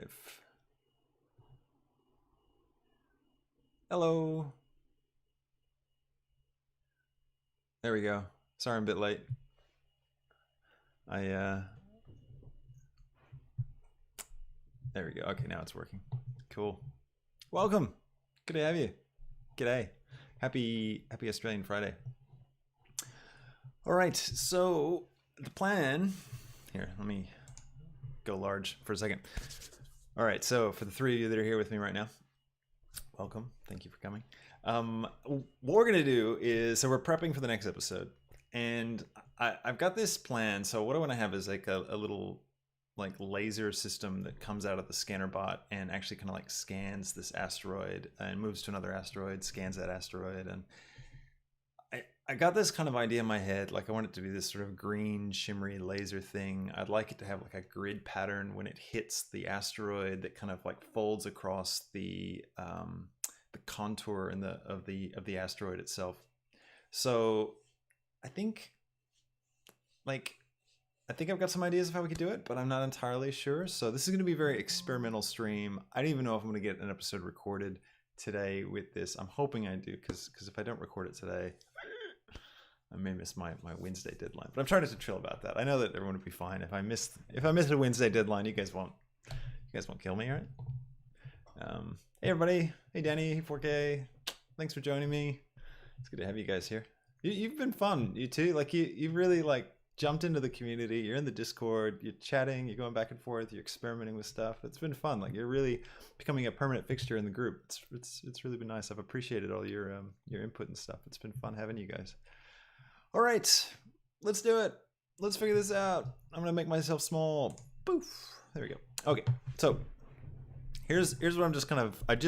live. Hello. There we go. Sorry I'm a bit late. There we go. Okay, now it's working. Cool. Welcome. Good to have you. G'day. Happy Australian Friday. All right, so the plan here, let me go large for a second. All right, so for the three of you that are here with me right now, welcome. Thank you for coming. What we're gonna do is, so we're prepping for the next episode, and I've got this plan. So what I want to have is like a little like laser system that comes out of the scanner bot and actually kind of like scans this asteroid and moves to another asteroid, scans that asteroid, and I got this kind of idea in my head. Like I want it to be this sort of green shimmery laser thing. I'd like it to have like a grid pattern when it hits the asteroid that kind of like folds across the contour and of the asteroid itself. So I think I've got some ideas of how we could do it, but I'm not entirely sure. So this is going to be a very experimental stream. I don't even know if I'm going to get an episode recorded today with this. I'm hoping I do, because if I don't record it today, I may miss my Wednesday deadline. But I'm trying to chill about that. I know that everyone would be fine if I missed a Wednesday deadline. You guys won't kill me, right? Hey everybody. Hey Danny. Hey 4K. Thanks for joining me. It's good to have you guys here. You've been fun. You too. Like you really like jumped into the community. You're in the Discord. You're chatting. You're going back and forth. You're experimenting with stuff. It's been fun. Like you're really becoming a permanent fixture in the group. It's really been nice. I've appreciated all your input and stuff. It's been fun having you guys. All right, let's do it. Let's figure this out. I'm gonna make myself small. Poof. There we go. Okay, so here's what I'm just kind of. I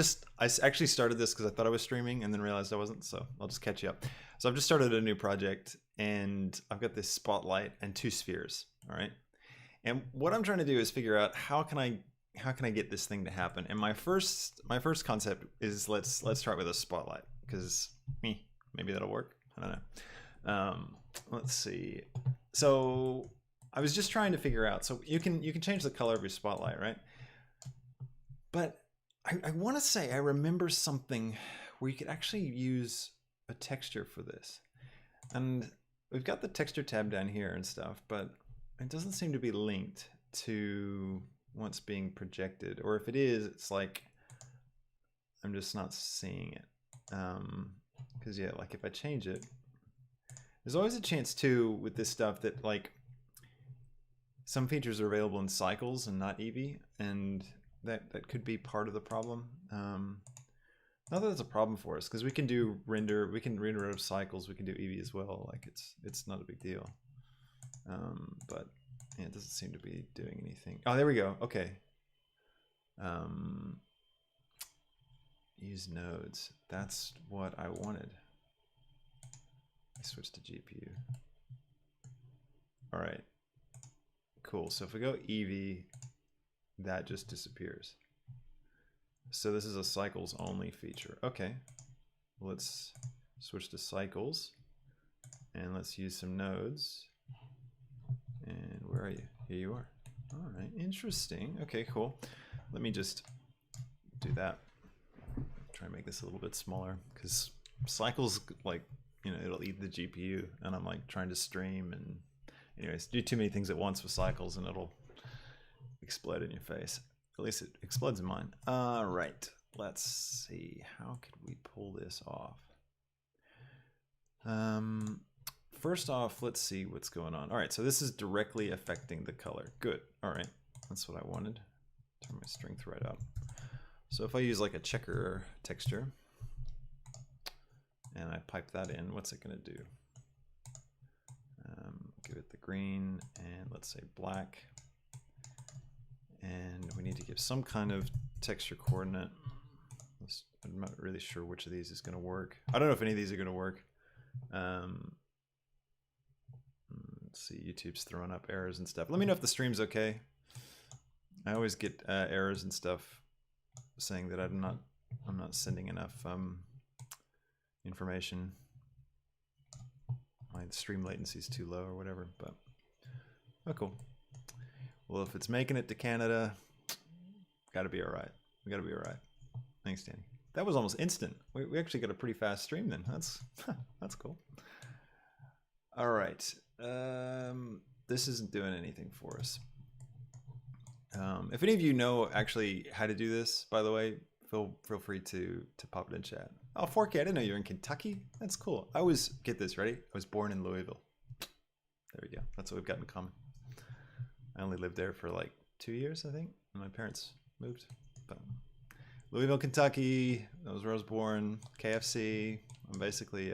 actually started this because I thought I was streaming and then realized I wasn't. So I'll just catch you up. So I've just started a new project and I've got this spotlight and two spheres. All right, and what I'm trying to do is figure out how can I get this thing to happen. And my first concept is let's start with a spotlight, because maybe that'll work. I don't know. Let's see. So I was just trying to figure out, so you can change the color of your spotlight, right? But I want to say I remember something where you could actually use a texture for this. And we've got the texture tab down here and stuff, but it doesn't seem to be linked to what's being projected. Or if it is, it's like I'm just not seeing it. Because yeah, like if I change it, there's always a chance too with this stuff that like some features are available in cycles and not Eevee, and that could be part of the problem. Not that it's a problem for us, because we can render out of cycles, we can do Eevee as well. Like it's not a big deal. But yeah, it doesn't seem to be doing anything. Oh, there we go. Okay. Use nodes. That's what I wanted. Switch to GPU. All right, cool. So if we go Eevee, that just disappears. So this is a cycles only feature. Okay, let's switch to cycles and let's use some nodes. And where are you? Here you are. All right, interesting. Okay, cool. Let me just do that. Try and make this a little bit smaller, because cycles, like, you know, it'll eat the GPU, and I'm like trying to stream and anyways, do too many things at once with cycles and it'll explode in your face. At least it explodes in mine. All right, let's see. How could we pull this off? First off, let's see what's going on. All right, so this is directly affecting the color. Good. All right, that's what I wanted. Turn my strength right up. So if I use like a checker texture and I pipe that in, what's it gonna do? Give it the green and let's say black. And we need to give some kind of texture coordinate. I'm not really sure which of these is gonna work. I don't know if any of these are gonna work. Let's see, YouTube's throwing up errors and stuff. Let me know if the stream's okay. I always get errors and stuff saying that I'm not sending enough information. My stream latency is too low or whatever, but oh cool. Well, if it's making it to Canada, Gotta be all right. We gotta be all right. Thanks, Danny. That was almost instant. We actually got a pretty fast stream then. That's that's cool. All right. This isn't doing anything for us. If any of you know actually how to do this, by the way, feel free to pop it in chat. Oh, 4K, I didn't know you're in Kentucky. That's cool. I was, get this, ready? I was born in Louisville. There we go. That's what we've got in common. I only lived there for like 2 years, I think, when my parents moved. But Louisville, Kentucky, that was where I was born. KFC. I'm basically,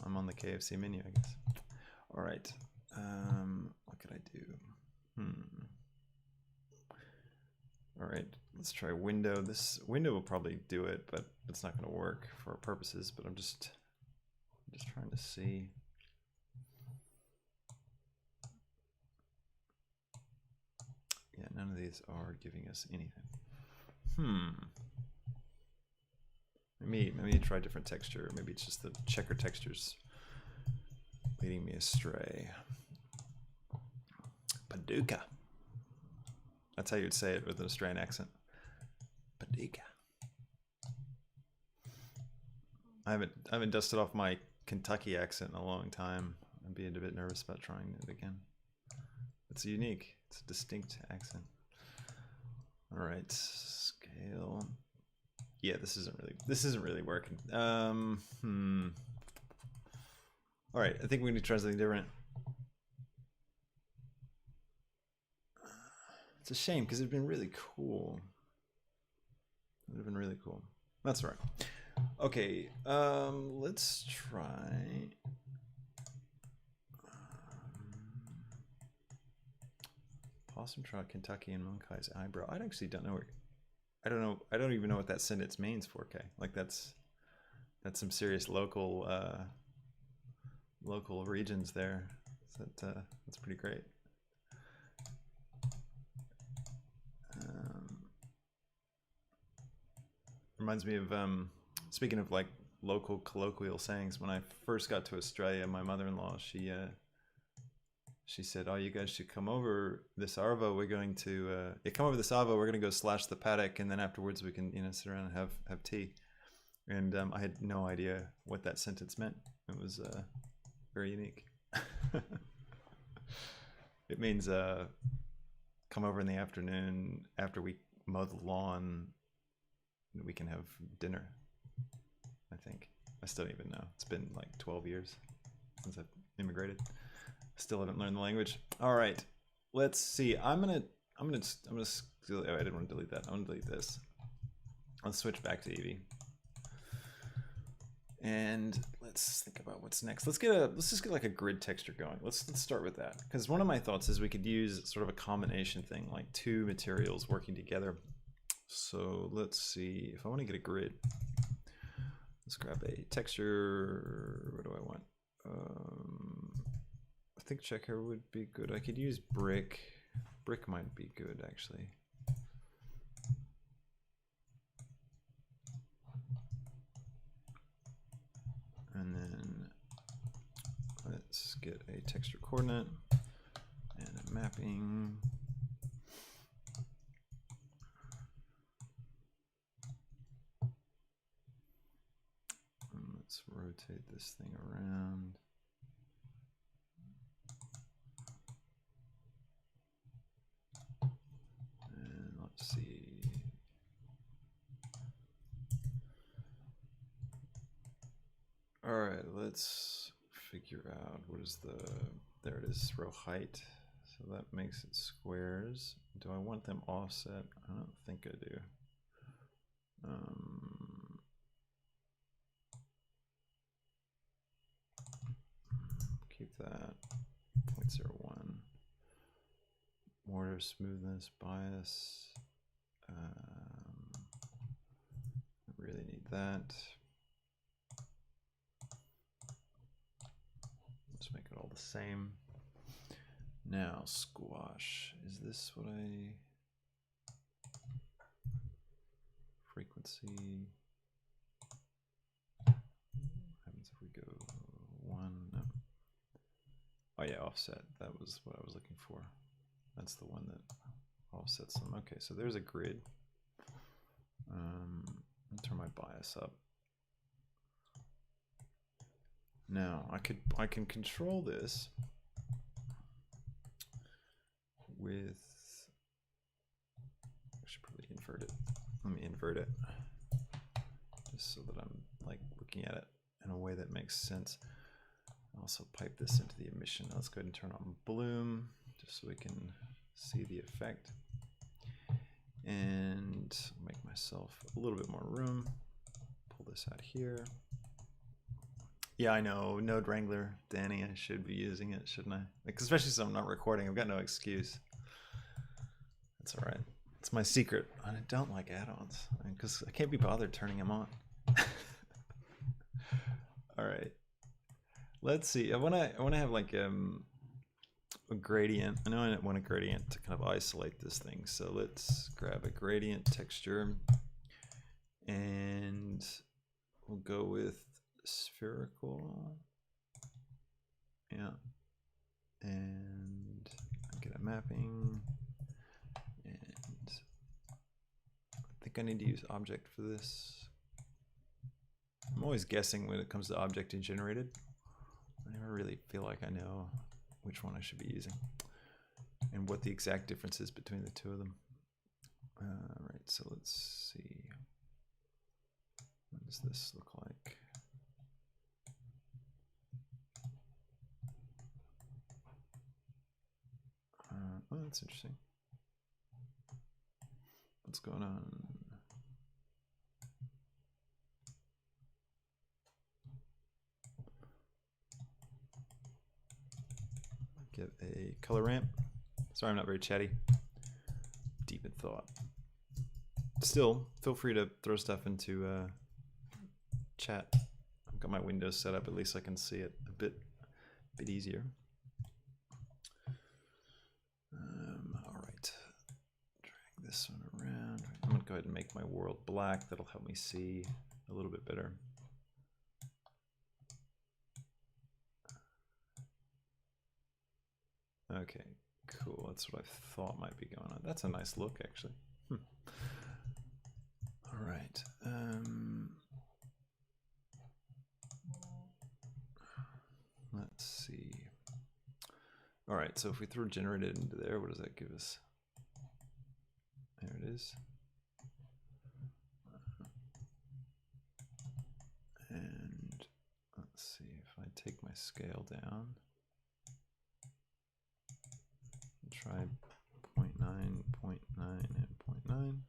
I'm on the KFC menu, I guess. All right. What could I do? All right, let's try window. This window will probably do it, but it's not going to work for our purposes. But I'm just trying to see. Yeah, none of these are giving us anything. Maybe try a different texture. Maybe it's just the checker textures leading me astray. Paducah. That's how you'd say it with an Australian accent. Paducah. I haven't dusted off my Kentucky accent in a long time. I'm being a bit nervous about trying it again. It's unique. It's a distinct accent. All right, scale. Yeah, this isn't really working. All right, I think we need to try something different. It's a shame because it'd been really cool. It would have been really cool. That's all right. Okay, let's try. Possum Trot, Kentucky, and Monkey's eyebrow. I actually don't know where. I don't even know what that sentence means. 4K. Like that's some serious local local regions there. That's pretty great. Reminds me of speaking of like local colloquial sayings. When I first got to Australia, my mother-in-law she said, "Oh, you guys should come over this arvo. We're going to come over this arvo. We're going to go slash the paddock, and then afterwards we can sit around and have tea." And I had no idea what that sentence meant. It was very unique. It means come over in the afternoon after we mow the lawn. We can have dinner. I think. I still don't even know. It's been like 12 years since I've immigrated. Still haven't learned the language. All right, let's see. I'm gonna. Oh, I didn't want to delete that. I'm gonna delete this. Let's switch back to Eevee. And let's think about what's next. Let's just get like a grid texture going. Let's start with that, because one of my thoughts is we could use sort of a combination thing, like two materials working together. So let's see if I want to get a grid. Let's grab a texture. What do I want? I think checker would be good. I could use brick. Brick might be good actually. And then let's get a texture coordinate and a mapping. And let's rotate this thing around. And let's see. All right, let's figure out what is there it is, row height. So that makes it squares. Do I want them offset? I don't think I do. Keep that 0.01. Mortar smoothness, bias. I really need that. Let's make it all the same. Now, squash. Is this what I... Frequency. What happens if we go 1? No. Oh yeah, offset. That was what I was looking for. That's the one that offset some. Okay, so there's a grid. I'll turn my bias up. Now I can control this with, I should probably invert it. Let me invert it just so that I'm like looking at it in a way that makes sense. I'll also pipe this into the emission. Let's go ahead and turn on bloom just so we can see the effect. And make myself a little bit more room. Pull this out here. Yeah, I know, Node Wrangler, Danny, I should be using it, shouldn't I? Like, especially since I'm not recording, I've got no excuse. That's all right. It's my secret. I don't like add-ons because I can't be bothered turning them on. All right. Let's see. I want to have like a gradient. I know I want a gradient to kind of isolate this thing. So let's grab a gradient texture and we'll go with spherical. Yeah. And get a mapping. And I think I need to use object for this. I'm always guessing when it comes to object and generated. I never really feel like I know which one I should be using and what the exact difference is between the two of them. Right, so let's see. What does this look like? Oh, that's interesting. What's going on? Get a color ramp. Sorry, I'm not very chatty. Deep in thought. Still, feel free to throw stuff into chat. I've got my windows set up. At least I can see it a bit easier. All right. Drag this one around. I'm gonna go ahead and make my world black. That'll help me see a little bit better. Okay, cool. That's what I thought might be going on. That's a nice look, actually. All right. Let's see. All right, so if we throw generated into there, what does that give us? There it is. And let's see if I take my scale down. Try 0.9, 0.9, and 0.9.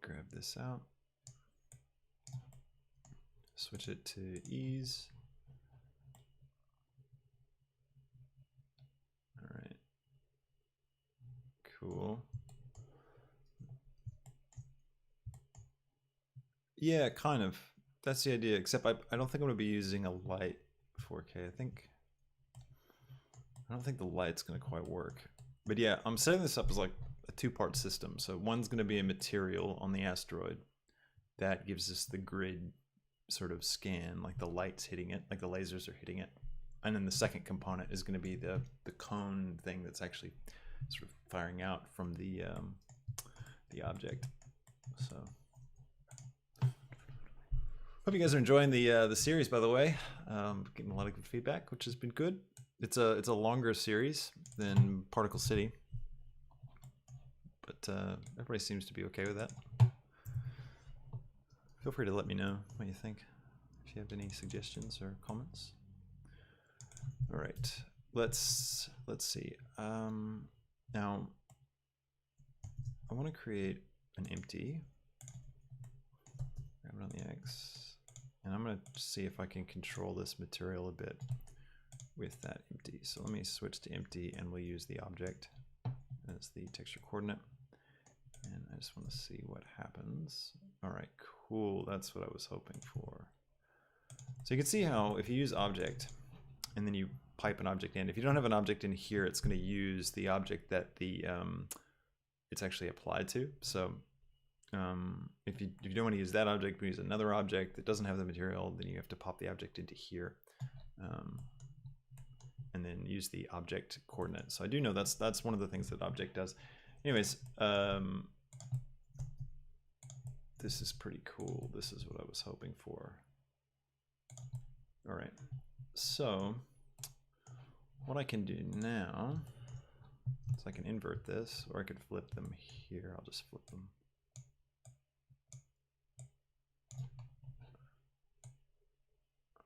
Grab this out. Switch it to ease. All right. Cool. Yeah, kind of. That's the idea, except I don't think I'm going to be using a light 4K. I don't think the light's going to quite work. But yeah, I'm setting this up as like a two-part system. So one's going to be a material on the asteroid that gives us the grid sort of scan, like the light's hitting it, like the lasers are hitting it. And then the second component is going to be the cone thing that's actually sort of firing out from the object. So hope you guys are enjoying the series, by the way. Getting a lot of good feedback, which has been good. It's a longer series than Particle City, but everybody seems to be okay with that. Feel free to let me know what you think if you have any suggestions or comments. All right, let's see. Now I want to create an empty. Grab it on the X, and I'm going to see if I can control this material a bit with that empty. So let me switch to empty, and we'll use the object as the texture coordinate. And I just want to see what happens. All right, cool. That's what I was hoping for. So you can see how if you use object and then you pipe an object in, if you don't have an object in here, it's going to use the object that it's actually applied to. So if you don't want to use that object, but use another object that doesn't have the material, then you have to pop the object into here. and then use the object coordinate. So I do know that's one of the things that object does. Anyways, this is pretty cool. This is what I was hoping for. All right, so what I can do now is I can invert this, or I could flip them here. I'll just flip them.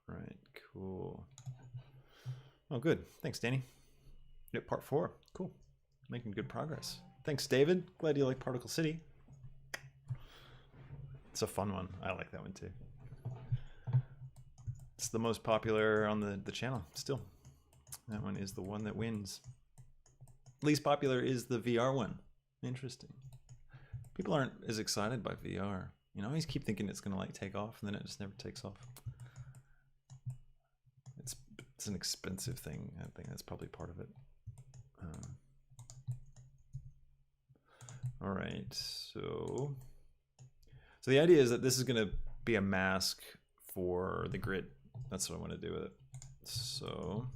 All right, cool. Oh, good. Thanks, Danny. Yep, part 4. Cool. Making good progress. Thanks, David. Glad you like Particle City. It's a fun one. I like that one too. It's the most popular on the channel still. That one is the one that wins. Least popular is the VR one. Interesting. People aren't as excited by VR. You know, I always keep thinking it's gonna like take off, and then it just never takes off. It's an expensive thing. I think that's probably part of it. All right, so the idea is that this is going to be a mask for the grid. That's what I want to do with it. So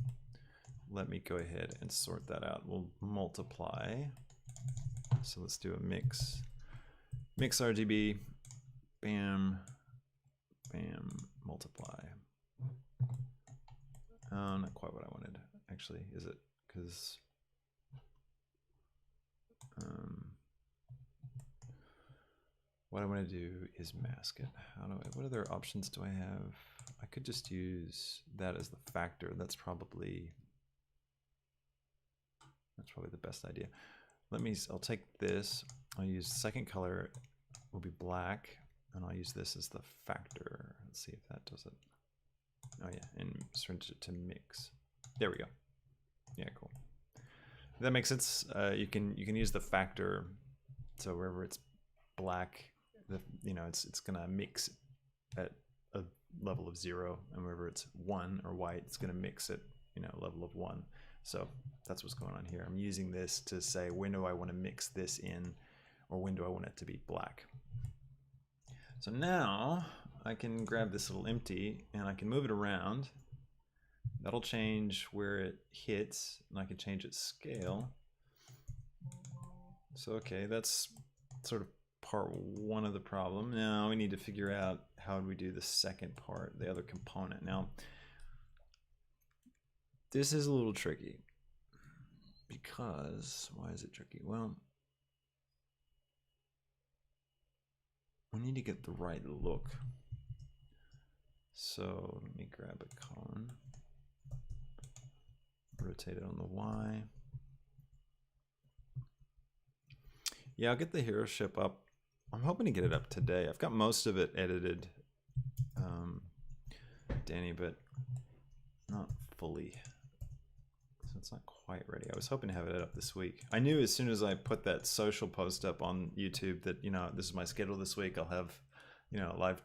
let me go ahead and sort that out. We'll multiply. So let's do a mix RGB, bam, bam, multiply. Not quite what I wanted, actually, is it? Because what I want to do is mask it. What other options do I have? I could just use that as the factor. That's probably the best idea. I'll take this. I'll use second color will be black, and I'll use this as the factor. Let's see if that does it. Oh yeah, and switch it to mix. There we go. Yeah, cool. If that makes sense. You can use the factor. So wherever it's black, it's gonna mix at a level of 0, and wherever it's 1 or white, it's gonna mix at level of 1. So that's what's going on here. I'm using this to say when do I want to mix this in, or when do I want it to be black. So now I can grab this little empty and I can move it around. That'll change where it hits, and I can change its scale. So okay, that's sort of part 1 of the problem. Now we need to figure out how do we do the second part, the other component. Now this is a little tricky, because why is it tricky? Well, we need to get the right look. So let me grab a cone, rotate it on the Y. Yeah, I'll get the hero ship up. I'm hoping to get it up today. I've got most of it edited, Danny, but not fully. So it's not quite ready. I was hoping to have it up this week. I knew as soon as I put that social post up on YouTube that, this is my schedule this week. I'll have,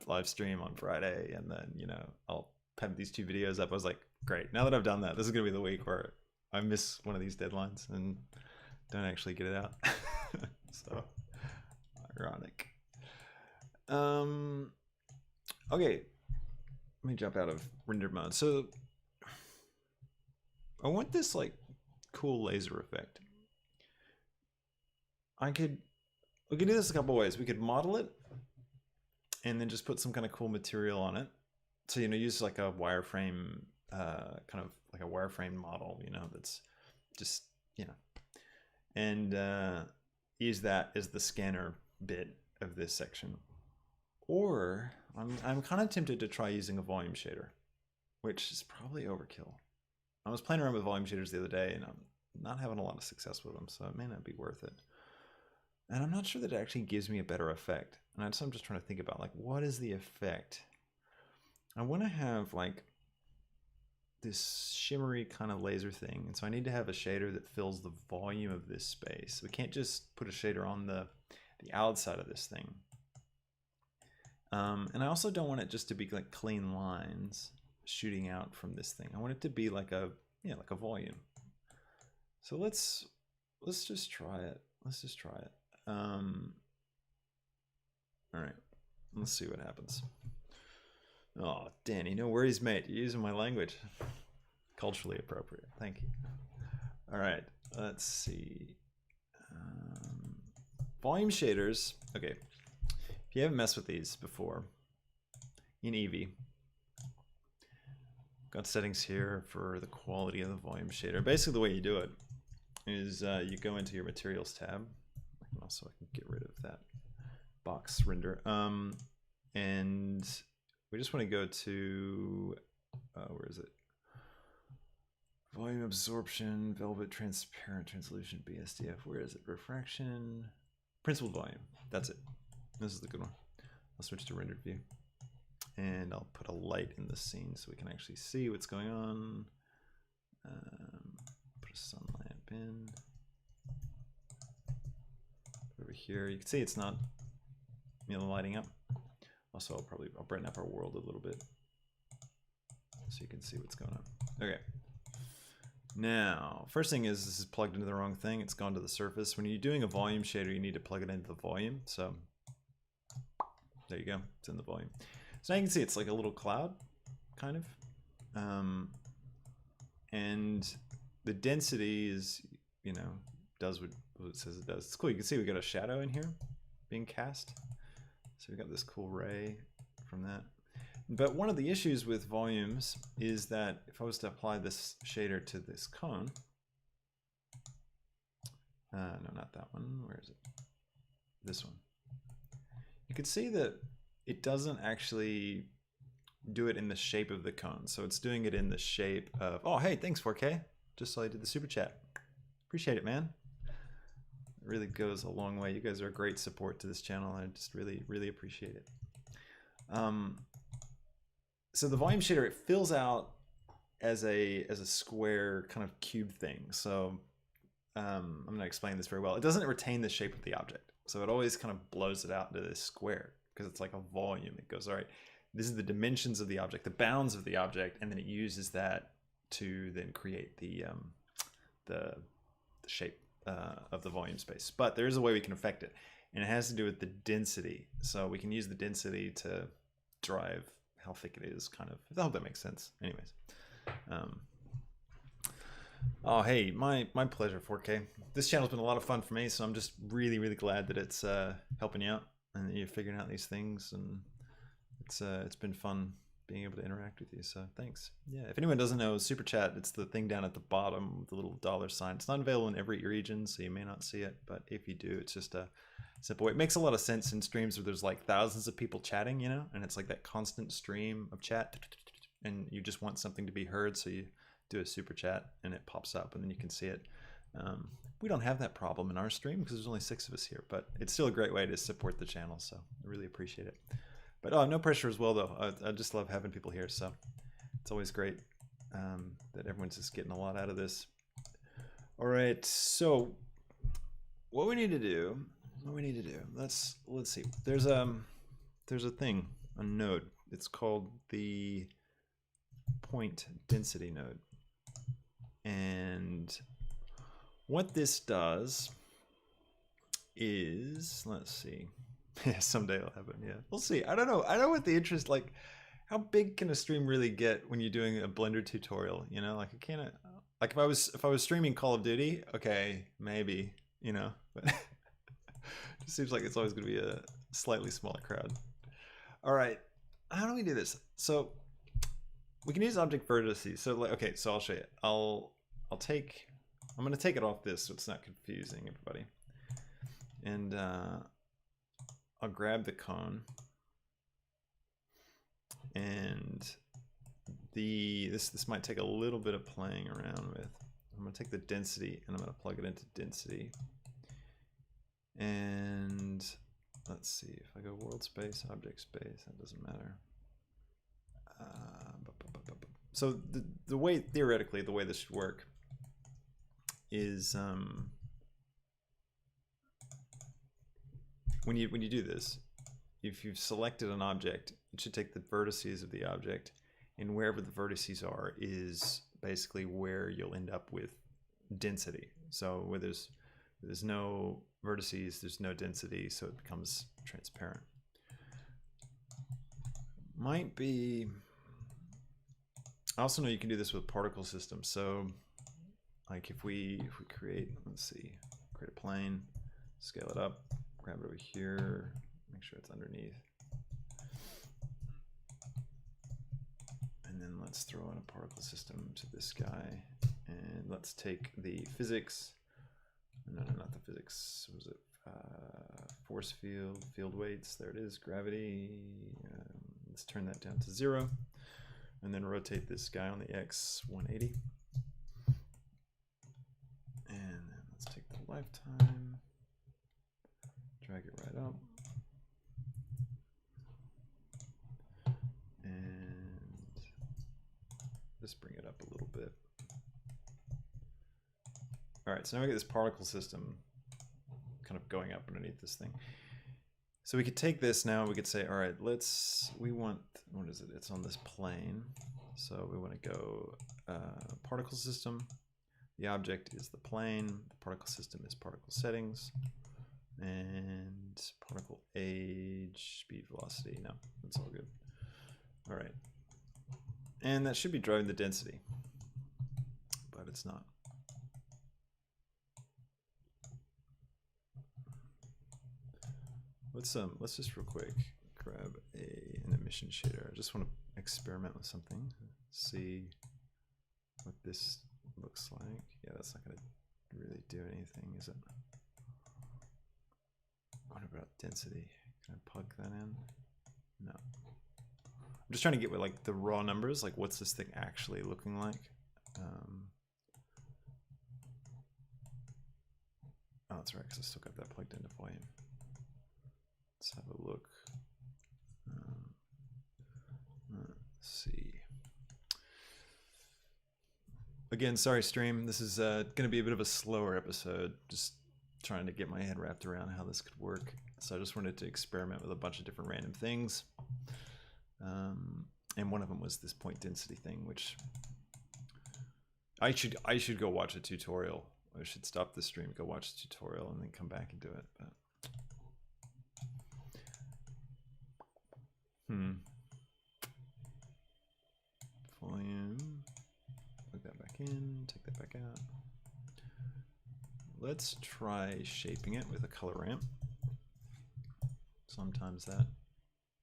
live stream on Friday, and then, I'll have these 2 videos up. I was like, great. Now that I've done that, this is going to be the week where I miss one of these deadlines and don't actually get it out. So ironic. Okay, let me jump out of rendered mode. So I want this like cool laser effect. We could do this a couple ways. We could model it and then just put some kind of cool material on it. So use like a wireframe, kind of like a wireframe model, that's just and use that as the scanner bit of this section. Or I'm kind of tempted to try using a volume shader, which is probably overkill. I was playing around with volume shaders the other day, and I'm not having a lot of success with them, so it may not be worth it. And I'm not sure that it actually gives me a better effect. And I'm just trying to think about like, what is the effect? I want to have like this shimmery kind of laser thing, and so I need to have a shader that fills the volume of this space. We can't just put a shader on the outside of this thing. And I also don't want it just to be like clean lines shooting out from this thing. I want it to be like a volume. So let's just try it. Let's just try it. All right, let's see what happens. Oh, Danny, no worries, mate. You're using my language. Culturally appropriate. Thank you. All right, let's see. Volume shaders. Okay, if you haven't messed with these before in Eevee, got settings here for the quality of the volume shader. Basically, the way you do it is you go into your materials tab. Also, I can get rid of that box render. And we just want to go to where is it? Volume absorption, velvet, transparent, translucent, BSDF. Where is it? Refraction, principled volume. That's it. This is the good one. I'll switch to rendered view. And I'll put a light in the scene so we can actually see what's going on. Put a sun lamp in. Over here, you can see it's not, lighting up. Also, I'll brighten up our world a little bit so you can see what's going on. Okay. Now, first thing is this is plugged into the wrong thing. It's gone to the surface. When you're doing a volume shader, you need to plug it into the volume. So there you go. It's in the volume. So now you can see it's like a little cloud, kind of. And the density is, does what it says it does. It's cool. You can see we got a shadow in here being cast. So we got this cool ray from that. But one of the issues with volumes is that if I was to apply this shader to this cone, no, not that one. Where is it? This one. You can see that it doesn't actually do it in the shape of the cone. So it's doing it in the shape of, oh, hey, thanks 4K. Just saw you did the super chat. Appreciate it, man. It really goes a long way. You guys are a great support to this channel. I just really, really appreciate it. So the volume shader, it fills out as a square kind of cube thing. So I'm going to explain this very well. It doesn't retain the shape of the object. So it always kind of blows it out into this square because it's like a volume. It goes, all right, this is the dimensions of the object, the bounds of the object, and then it uses that to then create the shape of the volume space. But there is a way we can affect it, and it has to do with the density. So we can use the density to drive how thick it is, kind of. I hope that makes sense. Anyways. Oh, hey, my pleasure, 4K. This channel's been a lot of fun for me, so I'm just really, really glad that it's helping you out and that you're figuring out these things, and it's been fun being able to interact with you, so thanks. Yeah, if anyone doesn't know, Super Chat, it's the thing down at the bottom, the little $sign. It's not available in every region, so you may not see it, but if you do, it's just a simple way. It makes a lot of sense in streams where there's like thousands of people chatting, and it's like that constant stream of chat, and you just want something to be heard, so you do a super chat and it pops up and then you can see it. We don't have that problem in our stream because there's only 6 of us here, but it's still a great way to support the channel, so I really appreciate it. But no pressure as well, though. I just love having people here, so it's always great that everyone's just getting a lot out of this. All right, so what we need to do, let's see. There's a thing, a node. It's called the point density node. And what this does is, let's see. Yeah, someday it'll happen. Yeah, we'll see. I don't know what the interest, like, how big can a stream really get when you're doing a Blender tutorial? Like I can't, like if I was streaming Call of Duty, okay, maybe, but it just seems like it's always going to be a slightly smaller crowd. All right, how do we do this? So we can use object vertices. So like, okay, so I'll show you. I'm going to take it off this so it's not confusing everybody. And I'll grab the cone. And this might take a little bit of playing around with. I'm going to take the density and I'm going to plug it into density. And let's see, if I go world space, object space, that doesn't matter. So the way, theoretically, the way this should work is when you do this, if you've selected an object, it should take the vertices of the object, and wherever the vertices are is basically where you'll end up with density. So where there's no vertices, there's no density, so it becomes transparent. Might be, I also know you can do this with particle systems. So like if we create, let's see, create a plane, scale it up, grab it over here, make sure it's underneath. And then let's throw in a particle system to this guy. And let's take the physics. No, not the physics. What was it? Force field, field weights. There it is. Gravity. Let's turn that down to 0. And then rotate this guy on the X 180. And then let's take the lifetime. Drag it right up. And just bring it up a little bit. All right, so now we get this particle system kind of going up underneath this thing. So we could take this now, we could say, all right, we want, what is it? It's on this plane. So we want to go particle system. The object is the plane. The particle system is particle settings. And particle age, speed, velocity. No, that's all good. All right. And that should be driving the density, but it's not. Let's just real quick grab an emission shader. I just want to experiment with something, see what this looks like. Yeah, that's not going to really do anything, is it? What about density? Can I plug that in? No. I'm just trying to get with like the raw numbers, like what's this thing actually looking like? Oh, that's right, because I still got that plugged into volume. Let's have a look. Let's see. Again, sorry stream. This is going to be a bit of a slower episode. Just trying to get my head wrapped around how this could work. So I just wanted to experiment with a bunch of different random things. And one of them was this point density thing, which I should go watch a tutorial. I should stop the stream, go watch the tutorial, and then come back and do it. But volume, plug that back in, take that back out. Let's try shaping it with a color ramp. Sometimes that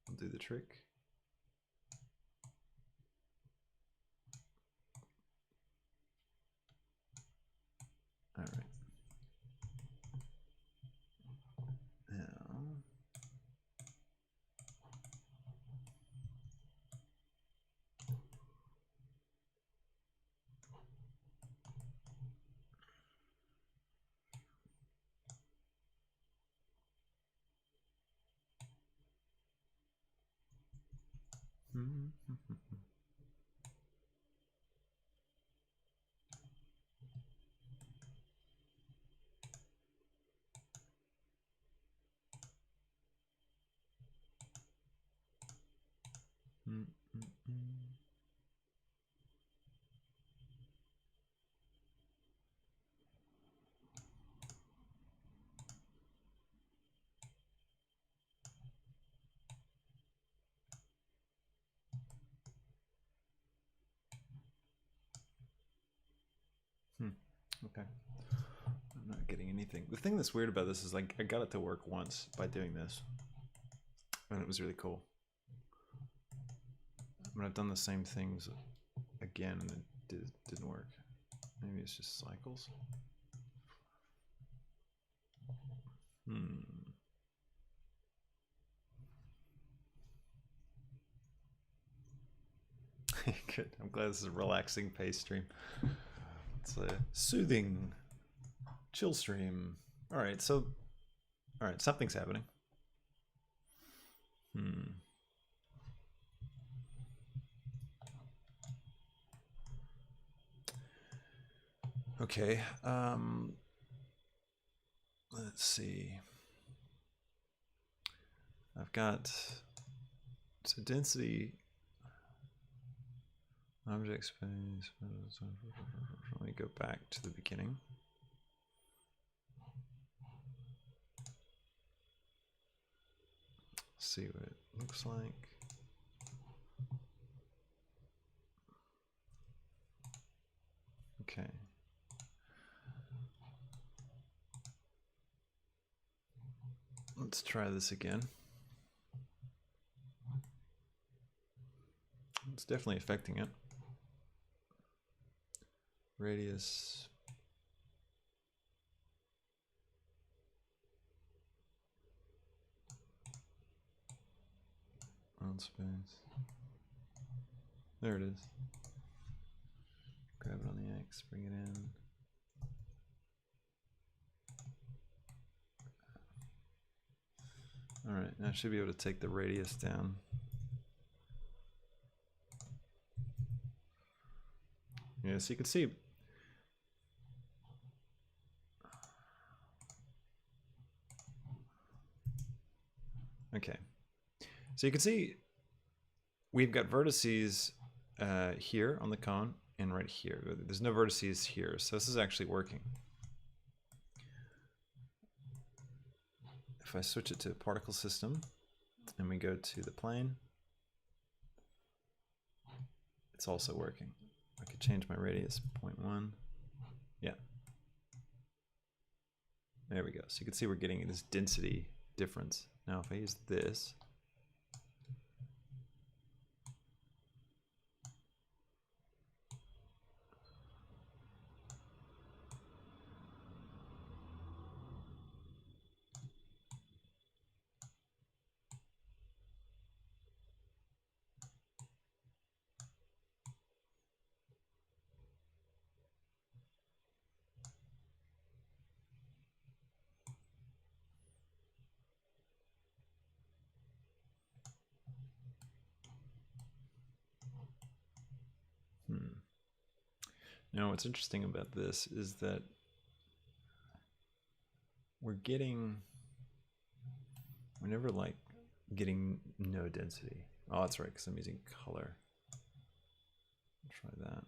will do the trick. All right. Now, okay. I'm not getting anything. The thing that's weird about this is like I got it to work once by doing this, and it was really cool. But I've done the same things again and it didn't work. Maybe it's just cycles. Good. I'm glad this is a relaxing pace stream. It's a soothing chill stream. All right, so something's happening. Okay. Let's see. I've got so density, object space. Let me go back to the beginning. See what it looks like. Let's try this again. It's definitely affecting it. Radius. On space. There it is. Grab it on the X, bring it in. All right, now I should be able to take the radius down. Yeah, so you can see. Okay, so you can see we've got vertices here on the cone and right here. There's no vertices here, so this is actually working. If I switch it to particle system and we go to the plane, it's also working. I could change my radius, 0.1. Yeah. There we go. So you can see we're getting this density difference. Now if I use this, Now what's interesting about this is that we're never like getting no density. Oh, that's right, because I'm using color. Try that.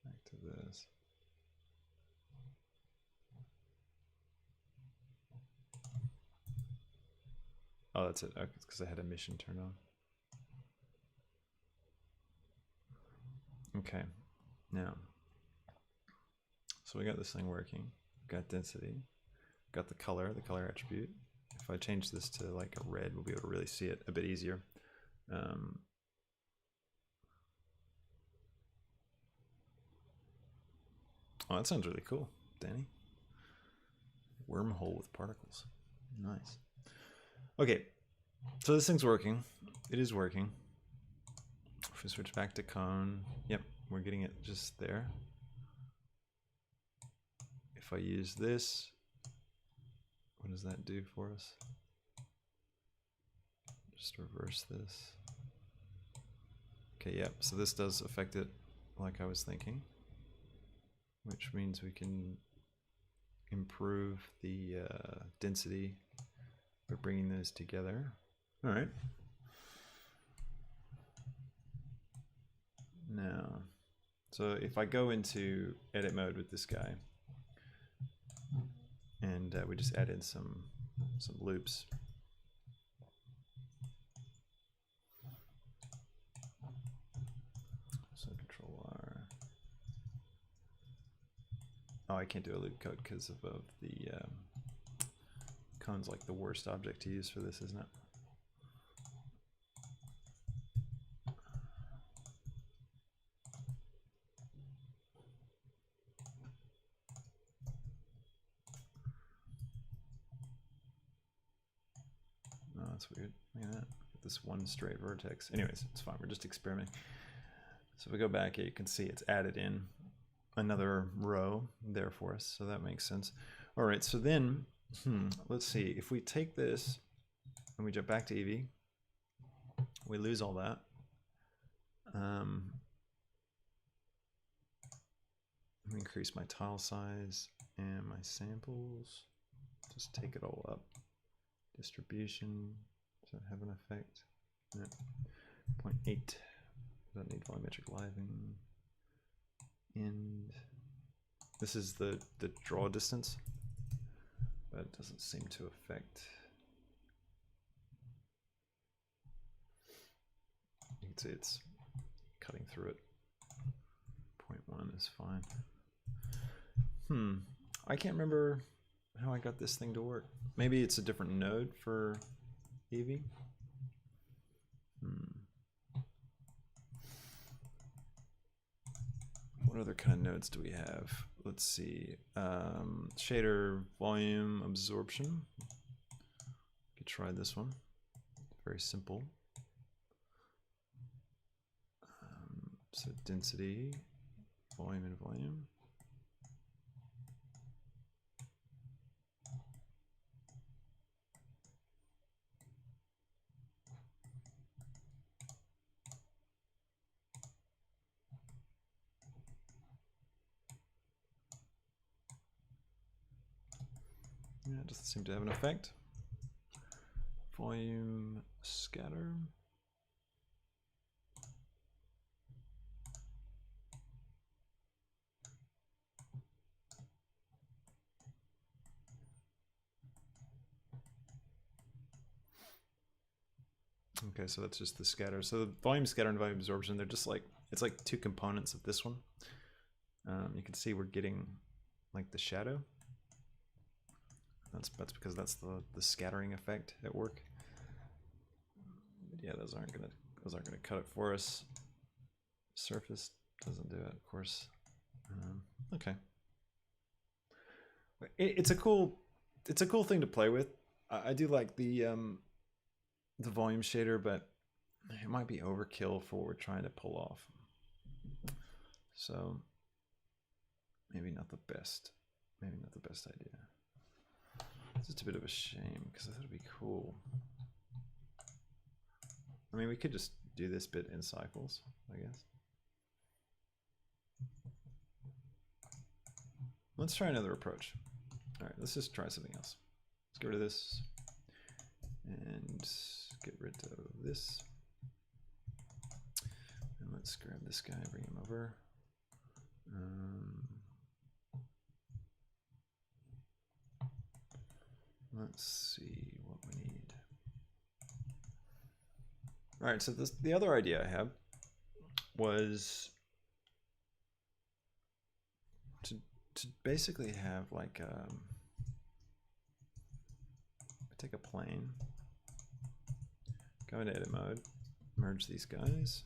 Back to this. Oh, that's it. Okay, it's because I had emission turned on. Okay, now, so we got this thing working. Got density. Got the color attribute. If I change this to like a red, we'll be able to really see it a bit easier. Oh, that sounds really cool, Danny. Wormhole with particles. Nice. Okay, so this thing's working. It is working. If we switch back to cone, yep, we're getting it just there. If I use this, what does that do for us? Just reverse this. Okay, yep, so this does affect it like I was thinking, which means we can improve the density by bringing those together. All right. Now, so if I go into edit mode with this guy, and we just add in some loops. So Control R. Oh, I can't do a loop code because of the cone's like the worst object to use for this, isn't it? Oh, that's weird. Look at that. This one straight vertex. Anyways, it's fine. We're just experimenting. So if we go back here, you can see it's added in another row there for us. So that makes sense. All right. So then, let's see. If we take this and we jump back to Eevee, we lose all that. Increase my tile size and my samples. Just take it all up. Distribution, does that have an effect? No. 0.8. Don't need volumetric living. And this is the draw distance, but it doesn't seem to affect. You can see it's cutting through it. 0.1 is fine. I can't remember how I got this thing to work. Maybe it's a different node for Eevee. What other kind of nodes do we have? Let's see. Shader volume absorption. Could try this one. Very simple. So density, volume, and volume. Yeah, it doesn't seem to have an effect. Volume scatter. Okay, so that's just the scatter. So the volume scatter and volume absorption, they're just like, it's like two components of this one. You can see we're getting like the shadow. That's because that's the scattering effect at work. But yeah, those aren't gonna cut it for us. Surface doesn't do it, of course. Okay. It's a cool thing to play with. I do like the volume shader, but it might be overkill for what we're trying to pull off. So maybe not the best. Maybe not the best idea. It's just a bit of a shame because I thought it'd be cool. I mean, we could just do this bit in cycles, I guess. Let's try another approach. All right, let's just try something else. Let's get rid of this and get rid of this. And let's grab this guy, bring him over. Let's see what we need. All right, so the other idea I have was to basically have like take a plane, go into edit mode, merge these guys,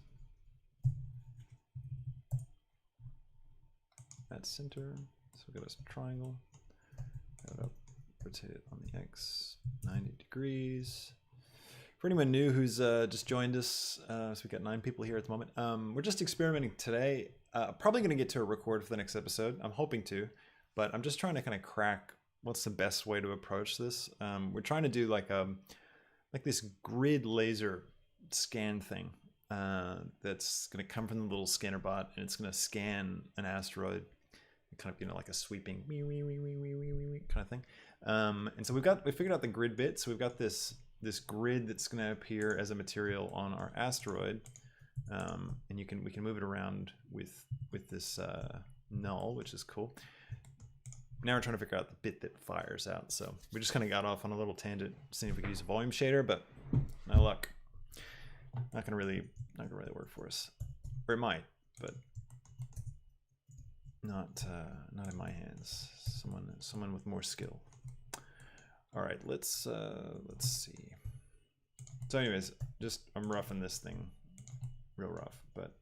at center, so we've got a triangle, rotate it on the X 90 degrees. For anyone new who's just joined us, so we've got 9 people here at the moment. We're just experimenting today. Probably going to get to a record for the next episode. I'm hoping to, but I'm just trying to kind of crack what's the best way to approach this. We're trying to do like this grid laser scan thing that's going to come from the little scanner bot, and it's going to scan an asteroid, kind of, you know, like a sweeping kind of thing. And so we figured out the grid bit. So we've got this grid that's going to appear as a material on our asteroid, and we can move it around with this null, which is cool. Now we're trying to figure out the bit that fires out. So we just kind of got off on a little tangent, seeing if we could use a volume shader, but no luck. Not gonna really work for us, or it might, but not in my hands. Someone with more skill. All right, let's see. So anyways, I'm roughing this thing real rough, but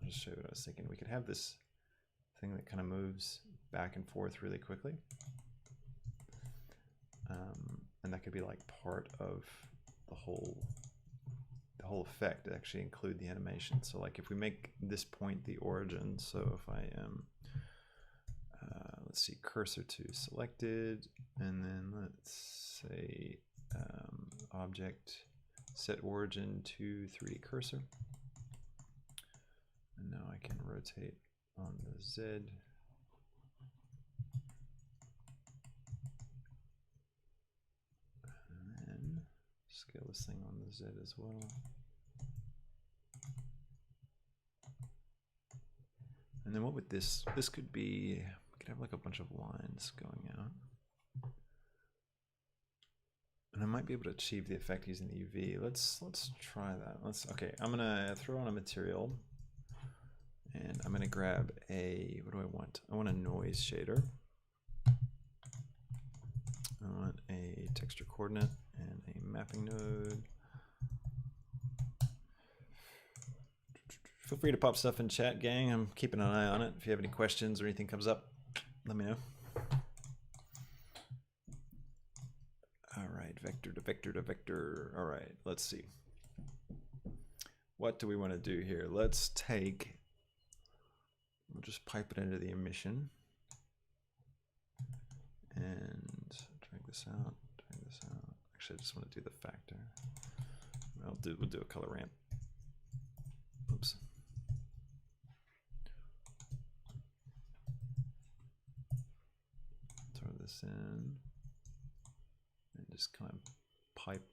I'll just show you what I was thinking. We could have this thing that kind of moves back and forth really quickly, and that could be like part of the whole effect, to actually include the animation. So like if we make this point the origin, so if I am let's see, cursor to selected, and then let's say object set origin to 3D cursor, and now I can rotate on the Z. And then scale this thing on the Z as well. And then what would this could be, we could have like a bunch of lines going out. And I might be able to achieve the effect using the UV. Let's try that. Okay, I'm gonna throw on a material, and I'm gonna grab what do I want? I want a noise shader. I want a texture coordinate and a mapping node. Feel free to pop stuff in chat, gang. I'm keeping an eye on it. If you have any questions or anything comes up, let me know. All right, vector to vector to vector. All right, let's see. What do we want to do here? Let's take, we'll just pipe it into the emission. And drag this out, drag this out. Actually, I just want to do the factor. We'll do a color ramp. Oops. Throw this in and just kind of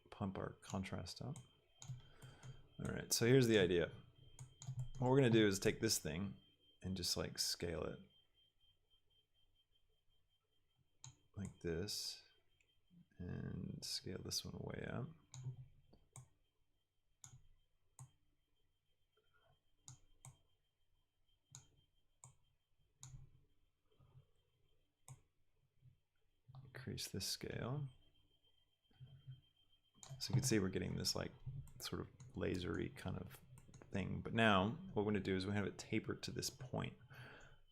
pump our contrast up. All right, so here's the idea. What we're going to do is take this thing and just like scale it like this and scale this one way up. Increase this scale. So you can see we're getting this like sort of lasery kind of thing. But now what we're going to do is we have it tapered to this point.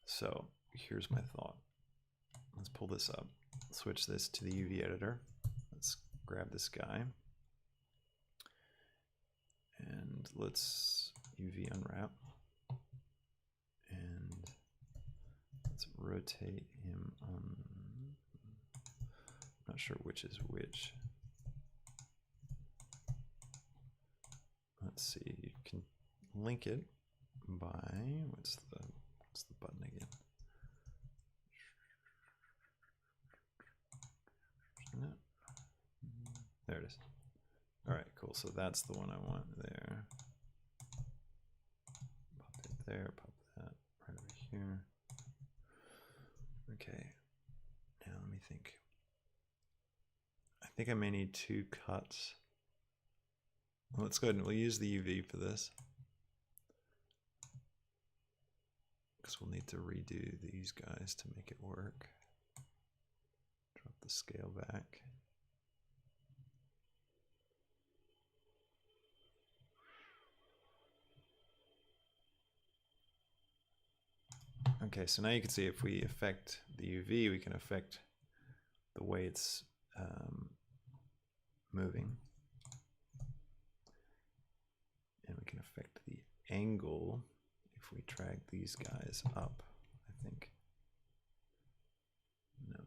So here's my thought. Let's pull this up, switch this to the UV editor. Let's grab this guy and let's UV unwrap and let's rotate him on. I'm not sure which is which. Let's see, you can link it by, what's the button again? There it is. All right, cool. So that's the one I want there. Pop it there, pop that right over here. Okay, now let me think. I think I may need 2 cuts. Well, let's go ahead and we'll use the UV for this, because we'll need to redo these guys to make it work. Drop the scale back. Okay, so now you can see if we affect the UV, we can affect the way it's moving. And we can affect the angle if we drag these guys up, I think. No.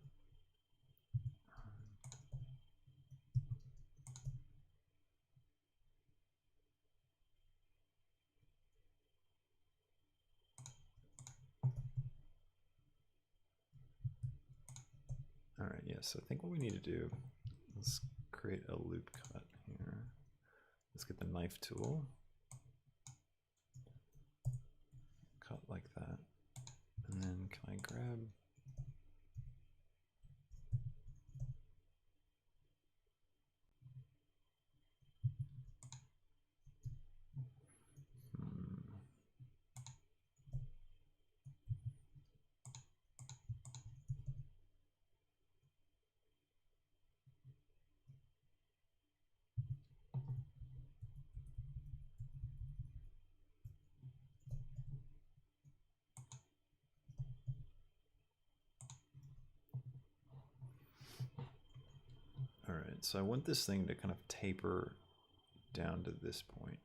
All right, yeah, so I think what we need to do, let's create a loop cut here. Let's get the knife tool. Cut like that. And then can I grab, all right, so I want this thing to kind of taper down to this point.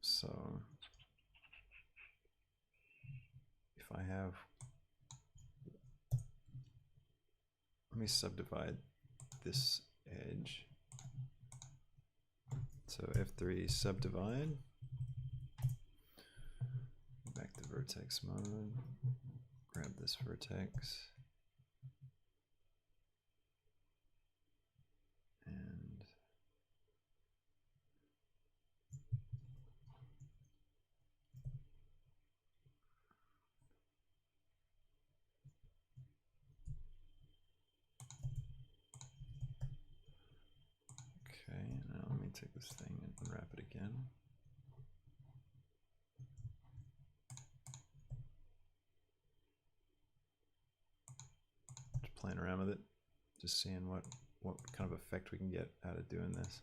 So if I have, let me subdivide this edge. So F3 subdivide, back to vertex mode, grab this vertex, and okay, now let me take this thing and unwrap it again. playing around with it, just seeing what kind of effect we can get out of doing this.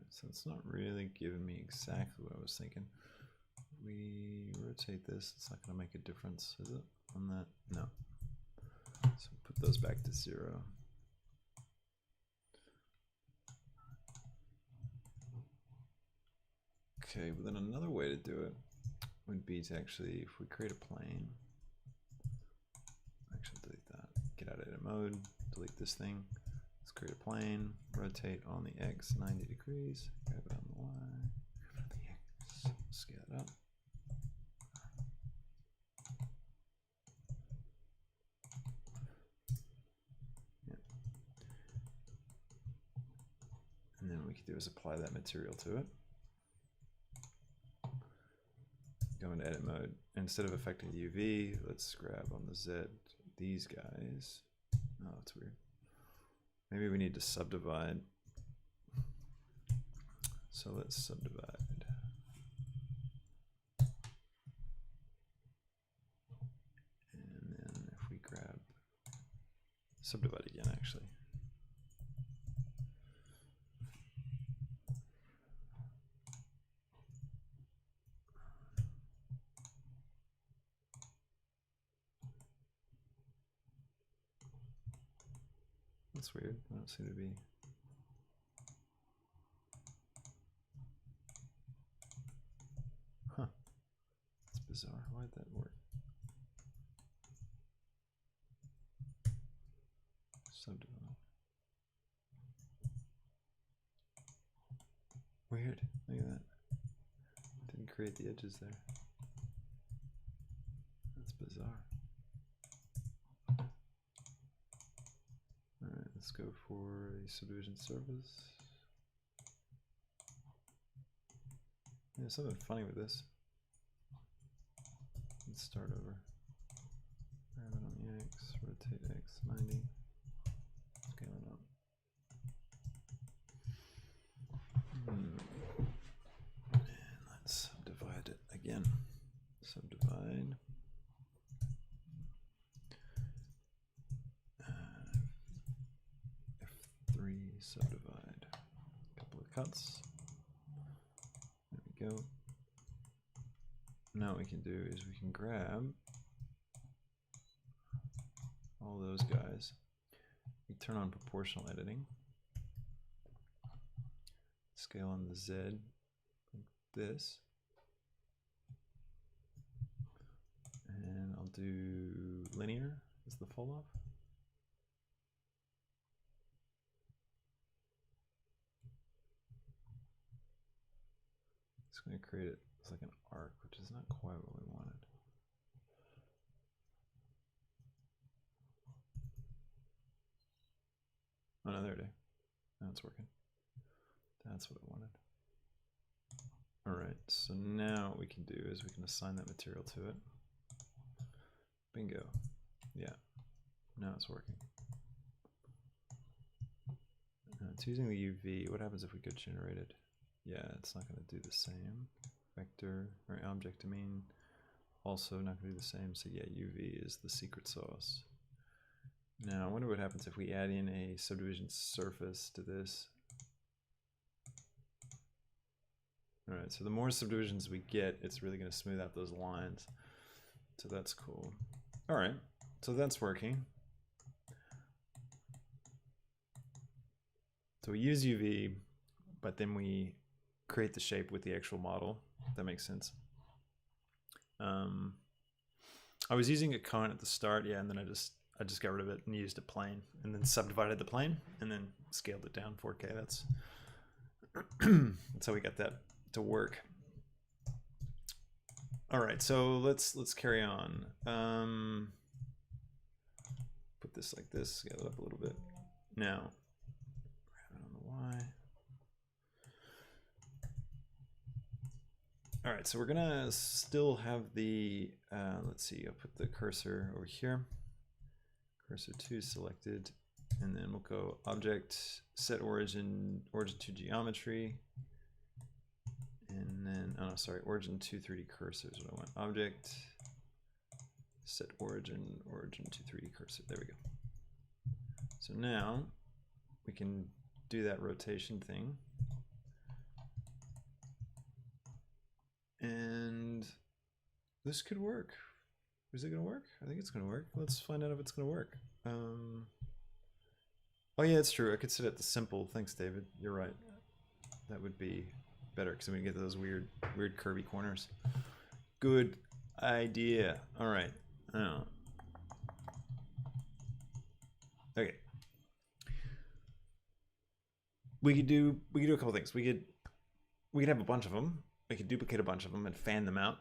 So it's not really giving me exactly what I was thinking. We rotate this, it's not going to make a difference, is it? On that? No. So put those back to 0. Okay, but then another way to do it would be to actually, if we create a plane, actually delete that, get out of edit mode, delete this thing. Let's create a plane, rotate on the X 90 degrees, grab it on the Y, grab it on the X, scale it up. Yeah. And then what we can do is apply that material to it. Go into edit mode. Instead of affecting the UV, let's grab on the Z these guys. Oh, that's weird. Maybe we need to subdivide. So let's subdivide. And then if we grab, subdivide again actually. That's weird. I don't seem to be. Huh. That's bizarre. Why'd that work? Subdivide. Weird. Look at that. Didn't create the edges there. That's bizarre. Alright, let's go for a subdivision surface. Yeah, something funny with this. Let's start over. Grab it on the X, rotate X 90, scale it up. And let's subdivide it again. Subdivide. F3 subdivide. A couple of cuts. There we go. Now what we can do is we can grab all those guys. We turn on proportional editing. Scale on the Z like this. And I'll do linear as the fall off. It's going to create it as like an arc, which is not quite what we wanted. Oh no, there it is. Now it's working. That's what I wanted. Alright, so now what we can do is we can assign that material to it. Bingo. Yeah, now it's working. It's using the UV. What happens if we go generated? Yeah, it's not going to do the same. Vector, or object, I mean, also not going to do the same. So yeah, UV is the secret sauce. Now, I wonder what happens if we add in a subdivision surface to this. Alright, so the more subdivisions we get, it's really going to smooth out those lines. So that's cool. Alright, so that's working. So we use UV, but then we create the shape with the actual model. That makes sense. I was using a cone at the start, yeah, and then I just got rid of it and used a plane, and then subdivided the plane, and then scaled it down 4K. That's how we got that to work. All right, so let's carry on. Put this like this, scale it up a little bit. Now, grab it on the Y. All right, so we're gonna still have the, let's see, I'll put the cursor over here. Cursor 2 selected, and then we'll go object, set origin to geometry. And then, oh, sorry, origin to 3D cursor is what I want. Object, set origin to 3D cursor. There we go. So now we can do that rotation thing. And this could work. Is it going to work? I think it's going to work. Let's find out if it's going to work. Oh yeah, it's true. I could set it to simple. Thanks, David. You're right. That would be better because we get those weird curvy corners. Good idea. All right. Okay. We could do a couple things. We could have a bunch of them. We could duplicate a bunch of them and fan them out.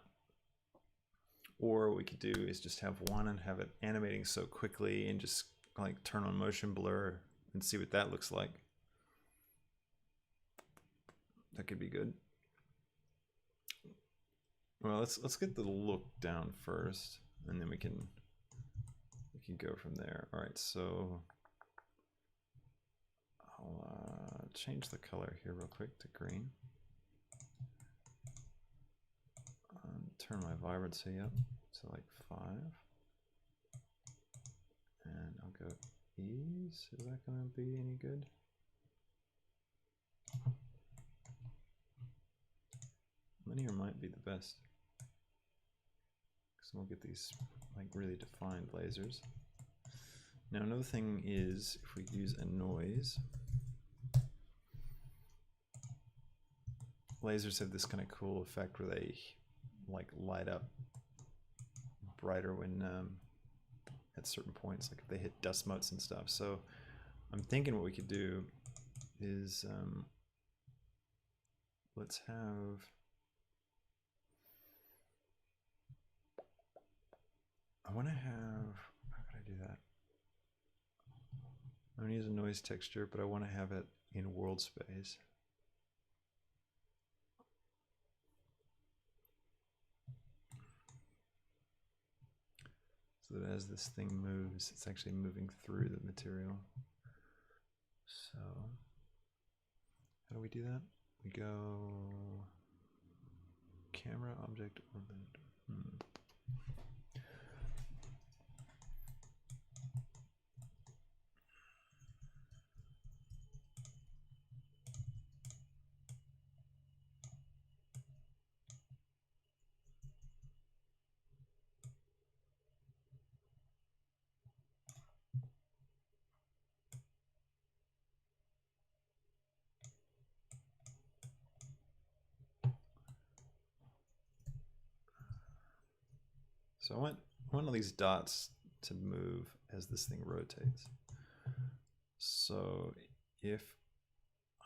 Or what we could do is just have one and have it animating so quickly and just like turn on motion blur and see what that looks like. That could be good. Well, let's get the look down first, and then we can go from there. All right, so I'll change the color here real quick to green. Turn my vibrancy up to like 5, and I'll go ease. Is that going to be any good? Linear might be the best, because we'll get these like really defined lasers. Now another thing is if we use a noise, lasers have this kind of cool effect where they like light up brighter when at certain points, like if they hit dust motes and stuff. So I'm thinking what we could do is let's have, I want to have, how could I do that? I'm going to use a noise texture, but I want to have it in world space. So that as this thing moves, it's actually moving through the material. So how do we do that? We go camera, object, orbit. So I want all these dots to move as this thing rotates. So if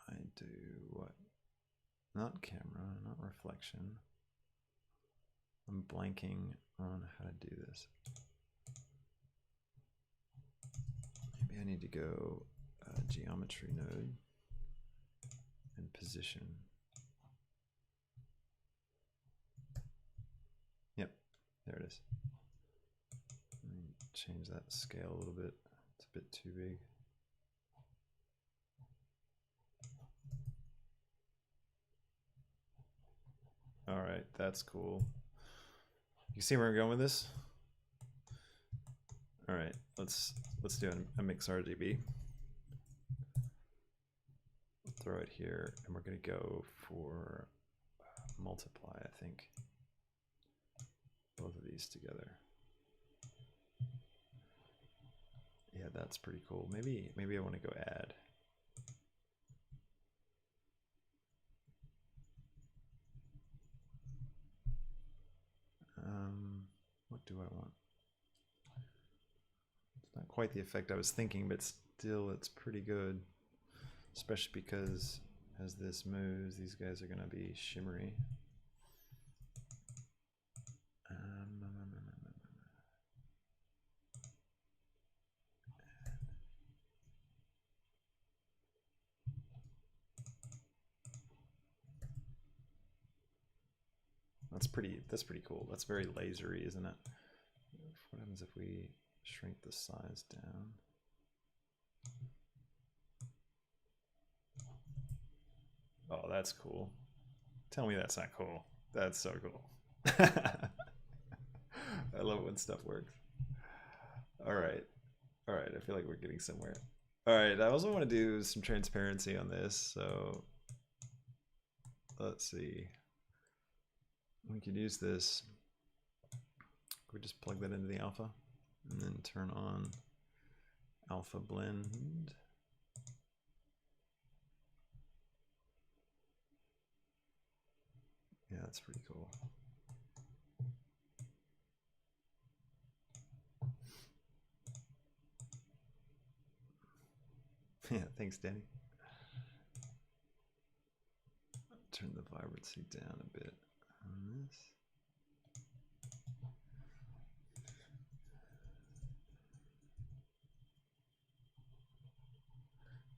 I do what? Not camera, not reflection. I'm blanking on how to do this. Maybe I need to go geometry node and position. Yep, there it is. Let me change that scale a little bit. It's a bit too big. All right, that's cool. You see where I'm going with this? All right, let's do a mix RGB. Throw it here, and we're going to go for multiply, I think. Both of these together. Yeah, that's pretty cool. Maybe I want to go add. What do I want? It's not quite the effect I was thinking, but still it's pretty good. Especially because as this moves, these guys are going to be shimmery. That's pretty cool. That's very lasery, isn't it? What happens if we shrink the size down? Oh, that's cool. Tell me that's not cool. That's so cool. I love it when stuff works. All right. All right, I feel like we're getting somewhere. All right, I also want to do some transparency on this. So let's see. We could use this. We just plug that into the alpha and then turn on alpha blend. Yeah, that's pretty cool. Yeah, thanks, Danny. Turn the vibrancy down a bit on this.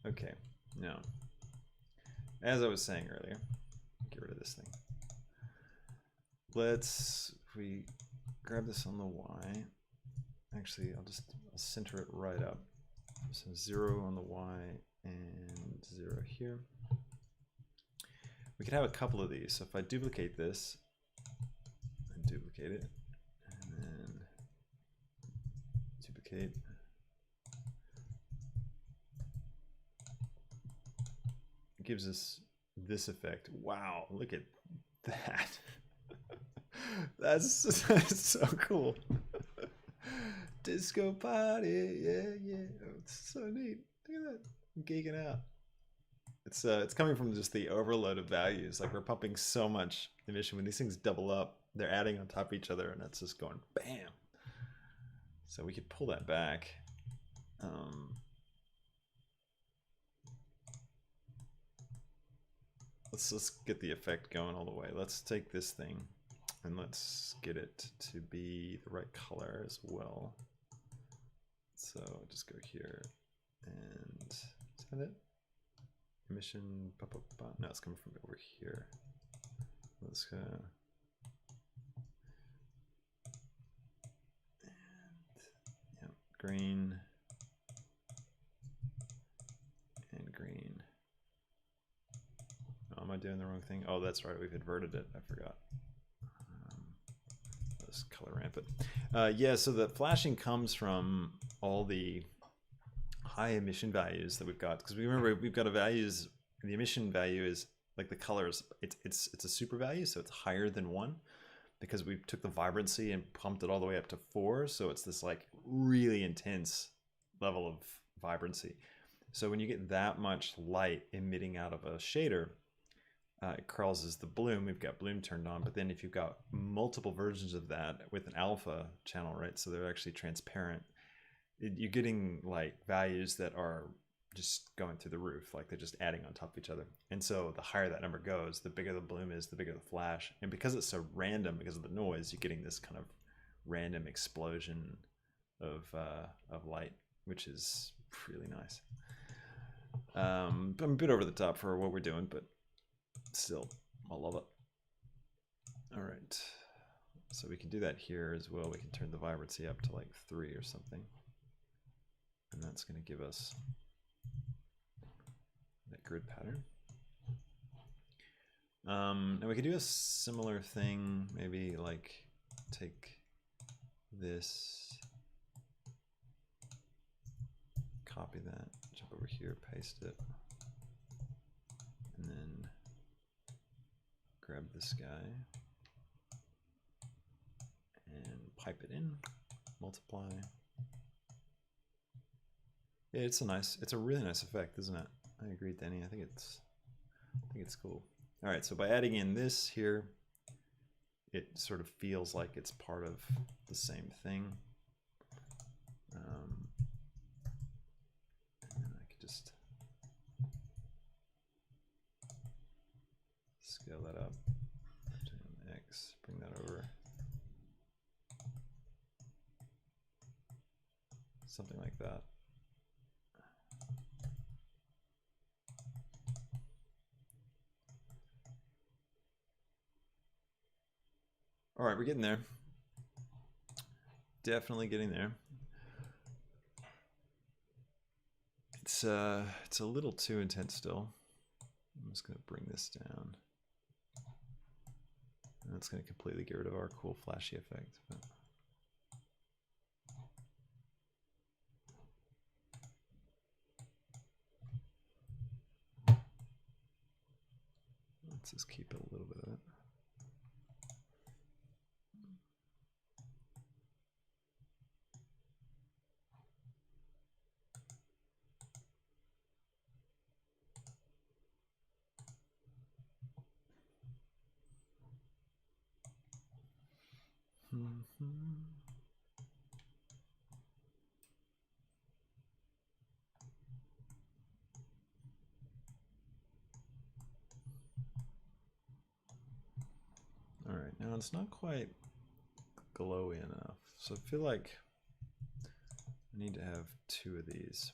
Okay, now, as I was saying earlier, get rid of this thing. If we grab this on the Y, actually, I'll center it right up. So 0 on the Y and 0 here. We could have a couple of these. So if I duplicate this and duplicate it, and then duplicate, it gives us this effect. Wow, look at that. That's so cool. Disco party, yeah. Oh, it's so neat. Look at that. I'm geeking out. It's coming from just the overload of values. Like we're pumping so much emission. When these things double up, they're adding on top of each other, and it's just going bam. So we could pull that back. Let's get the effect going all the way. Let's take this thing and let's get it to be the right color as well. So just go here and is that it? Emission, no, it's coming from over here. Let's go. And yeah, green and green. Oh, am I doing the wrong thing? Oh, that's right. We've inverted it. I forgot. Let's color ramp it. Yeah, so the flashing comes from all the high emission values that we've got, because we remember we've got a values. The emission value is like the colors. It's a super value, so it's higher than 1 because we took the vibrancy and pumped it all the way up to 4. So it's this like really intense level of vibrancy. So when you get that much light emitting out of a shader, it causes the bloom. We've got bloom turned on, but then if you've got multiple versions of that with an alpha channel, right? So they're actually transparent. You're getting like values that are just going through the roof, like they're just adding on top of each other. And so the higher that number goes, the bigger the bloom is, the bigger the flash. And because it's so random, because of the noise, you're getting this kind of random explosion of light, which is really nice. I'm a bit over the top for what we're doing, but still, I love it. All right, so we can do that here as well. We can turn the vibrancy up to like 3 or something. And that's going to give us that grid pattern. And we could do a similar thing, maybe like take this, copy that, jump over here, paste it, and then grab this guy and pipe it in, multiply. Yeah, it's a really nice effect, isn't it? I agree, Danny. I think it's cool. All right, so by adding in this here, it sort of feels like it's part of the same thing. And I could just scale that up, X, bring that over. Something like that. All right, we're getting there. Definitely getting there. It's a little too intense still. I'm just going to bring this down. And it's going to completely get rid of our cool flashy effect. But let's just keep a little bit of it. All right, now it's not quite glowy enough, so I feel like I need to have 2 of these.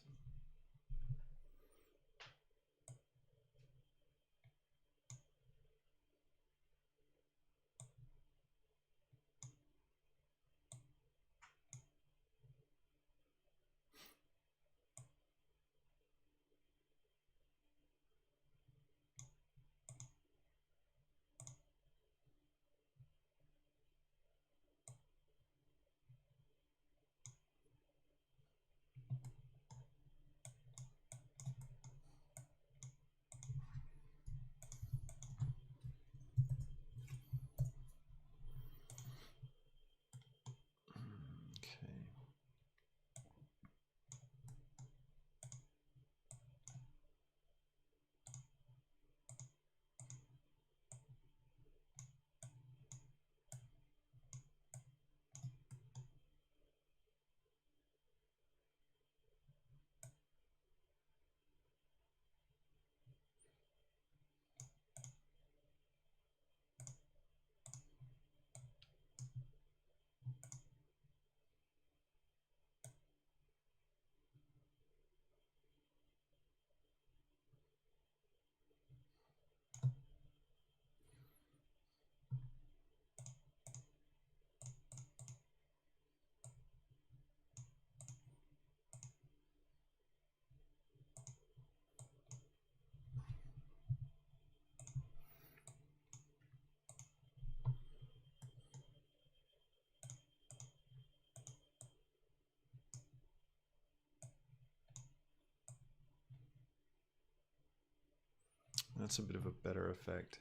That's a bit of a better effect,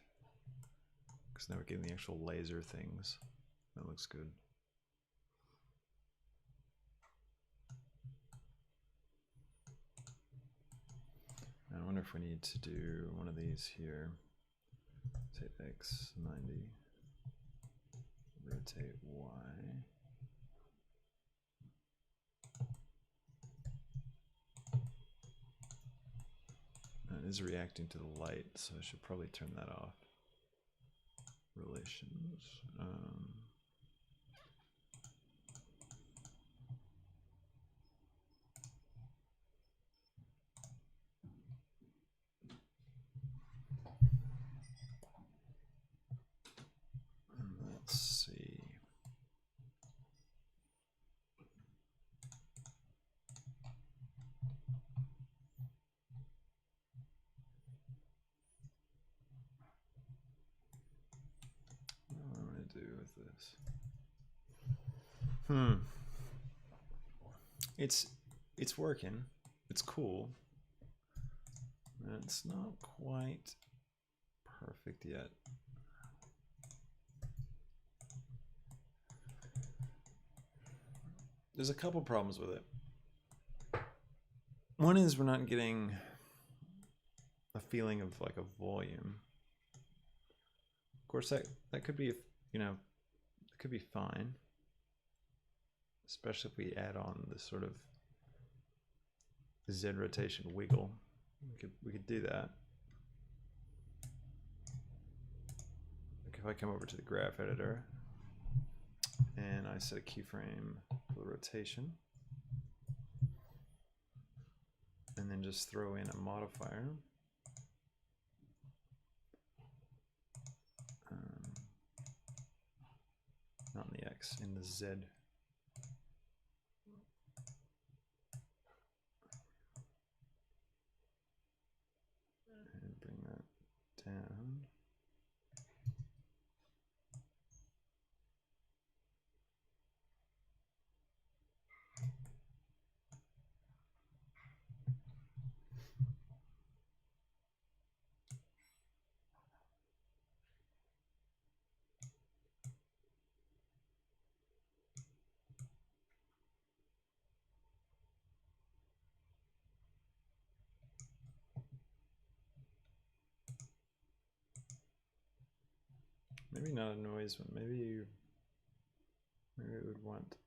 because now we're getting the actual laser things. That looks good. I wonder if we need to do one of these here. Rotate X 90. Rotate Y. It is reacting to the light, so I should probably turn that off. Relations. Let's see. What do I want to do with this? It's working. It's cool. It's not quite perfect yet. There's a couple problems with it. One is we're not getting a feeling of like a volume. Of course, that could be, you know, it could be fine, especially if we add on this sort of Z rotation wiggle. We could do that. Like if I come over to the graph editor and I set a keyframe for the rotation, and then just throw in a modifier. Not in the X, in the Z. And bring that down. Maybe not a noise one. Maybe it would want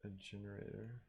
a generator.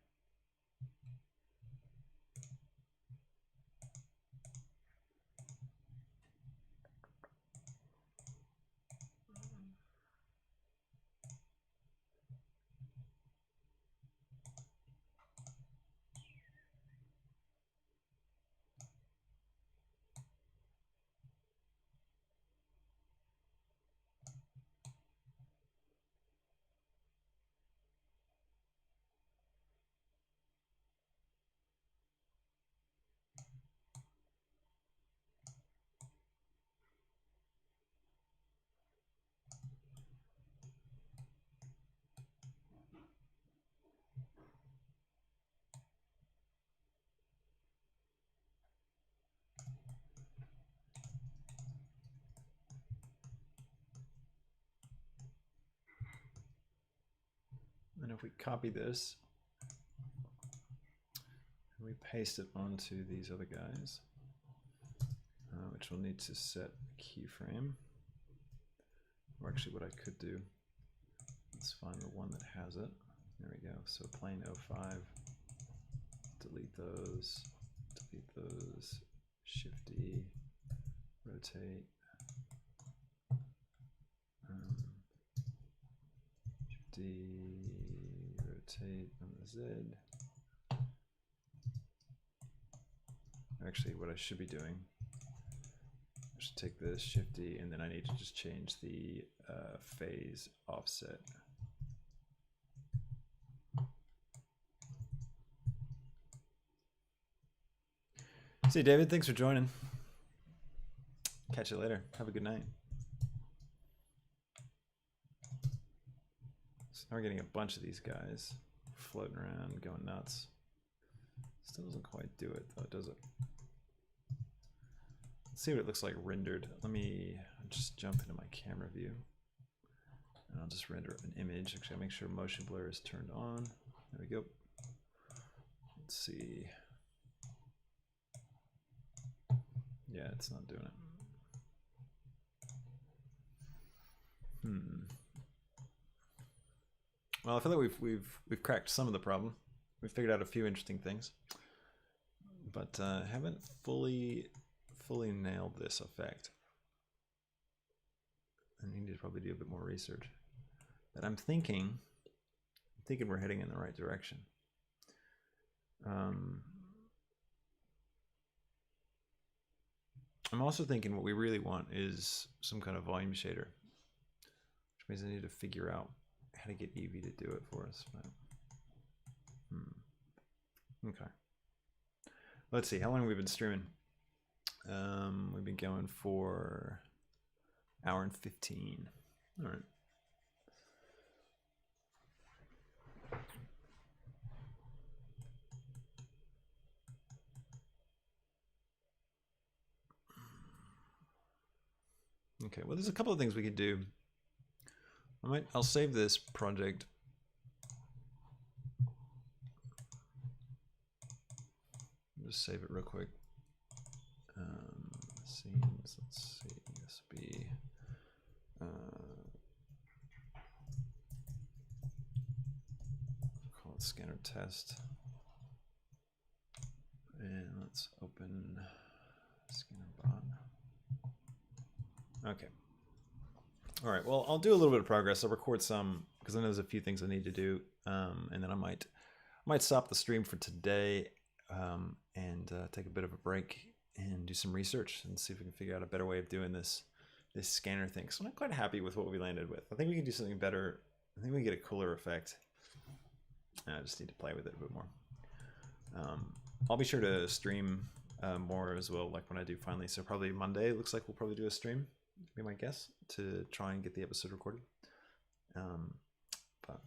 And if we copy this and we paste it onto these other guys, which we'll need to set a keyframe. Or actually what I could do, let's find the one that has it. There we go. So plane 05, delete those, Shift D, rotate, Shift D, rotate on the Z. Actually, what I should be doing, I should take this Shift D, and then I need to just change the phase offset. See, David, thanks for joining. Catch you later. Have a good night. So now we're getting a bunch of these guys floating around, going nuts. Still doesn't quite do it, though, does it? Let's see what it looks like rendered. Let me just jump into my camera view. And I'll just render an image. Actually, I'll make sure motion blur is turned on. There we go. Let's see. Yeah, it's not doing it. Well, I feel like we've cracked some of the problem. We've figured out a few interesting things, but haven't fully nailed this effect. I need to probably do a bit more research. But I'm thinking we're heading in the right direction. I'm also thinking what we really want is some kind of volume shader, which means I need to figure out how to get Eevee to do it for us. But, okay. Let's see, how long have we been streaming? We've been going for an hour and 15. All right. Okay, well, there's a couple of things we could do. I'll save this project. Just save it real quick. Scenes, let's see, this will be call it scanner test. And let's open scanner bot. Okay. All right, well, I'll do a little bit of progress. I'll record some because I know there's a few things I need to do, and then I might stop the stream for today and take a bit of a break and do some research and see if we can figure out a better way of doing this scanner thing. So I'm not quite happy with what we landed with. I think we can do something better I think we get a cooler effect. I just need to play with it a bit more. I'll be sure to stream more as well, like when I do finally. So probably Monday, it looks like we'll probably do a stream, be my guess, to try and get the episode recorded. But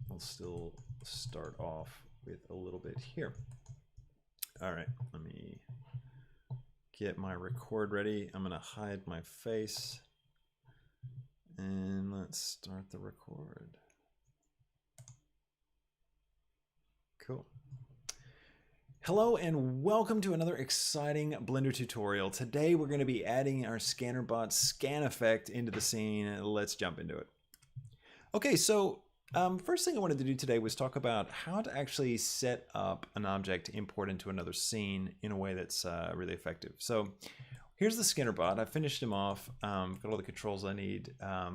we'll still start off with a little bit here. All right, let me get my record ready. I'm gonna hide my face and let's start the record. Cool. Hello and welcome to another exciting Blender tutorial. Today we're going to be adding our ScannerBot scan effect into the scene. Let's jump into it. Okay, so first thing I wanted to do today was talk about how to actually set up an object to import into another scene in a way that's really effective. So here's the ScannerBot. I finished him off, got all the controls I need, a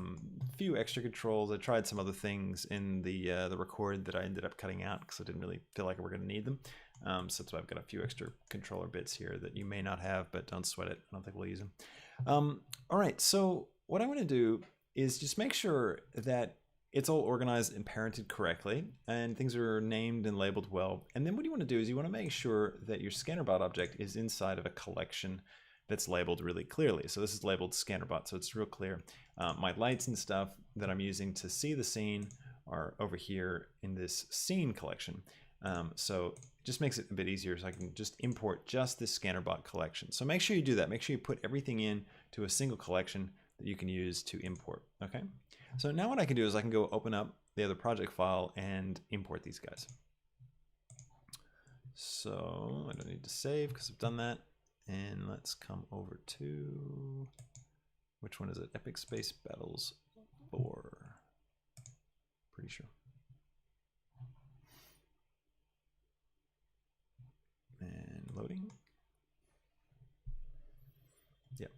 few extra controls. I tried some other things in the record that I ended up cutting out because I didn't really feel like we were going to need them. So that's why I've got a few extra controller bits here that you may not have, but don't sweat it. I don't think we'll use them. All right, so what I want to do is just make sure that it's all organized and parented correctly and things are named and labeled well. And then what you want to do is you want to make sure that your ScannerBot object is inside of a collection that's labeled really clearly. So this is labeled ScannerBot, so it's real clear. My lights and stuff that I'm using to see the scene are over here in this scene collection. So it just makes it a bit easier, so I can just import just this ScannerBot collection. So make sure you do that. Make sure you put everything in to a single collection that you can use to import, okay? So now what I can do is I can go open up the other project file and import these guys. So I don't need to save because I've done that. And let's come over to, which one is it? Epic Space Battles 4. Pretty sure. And loading. Yep.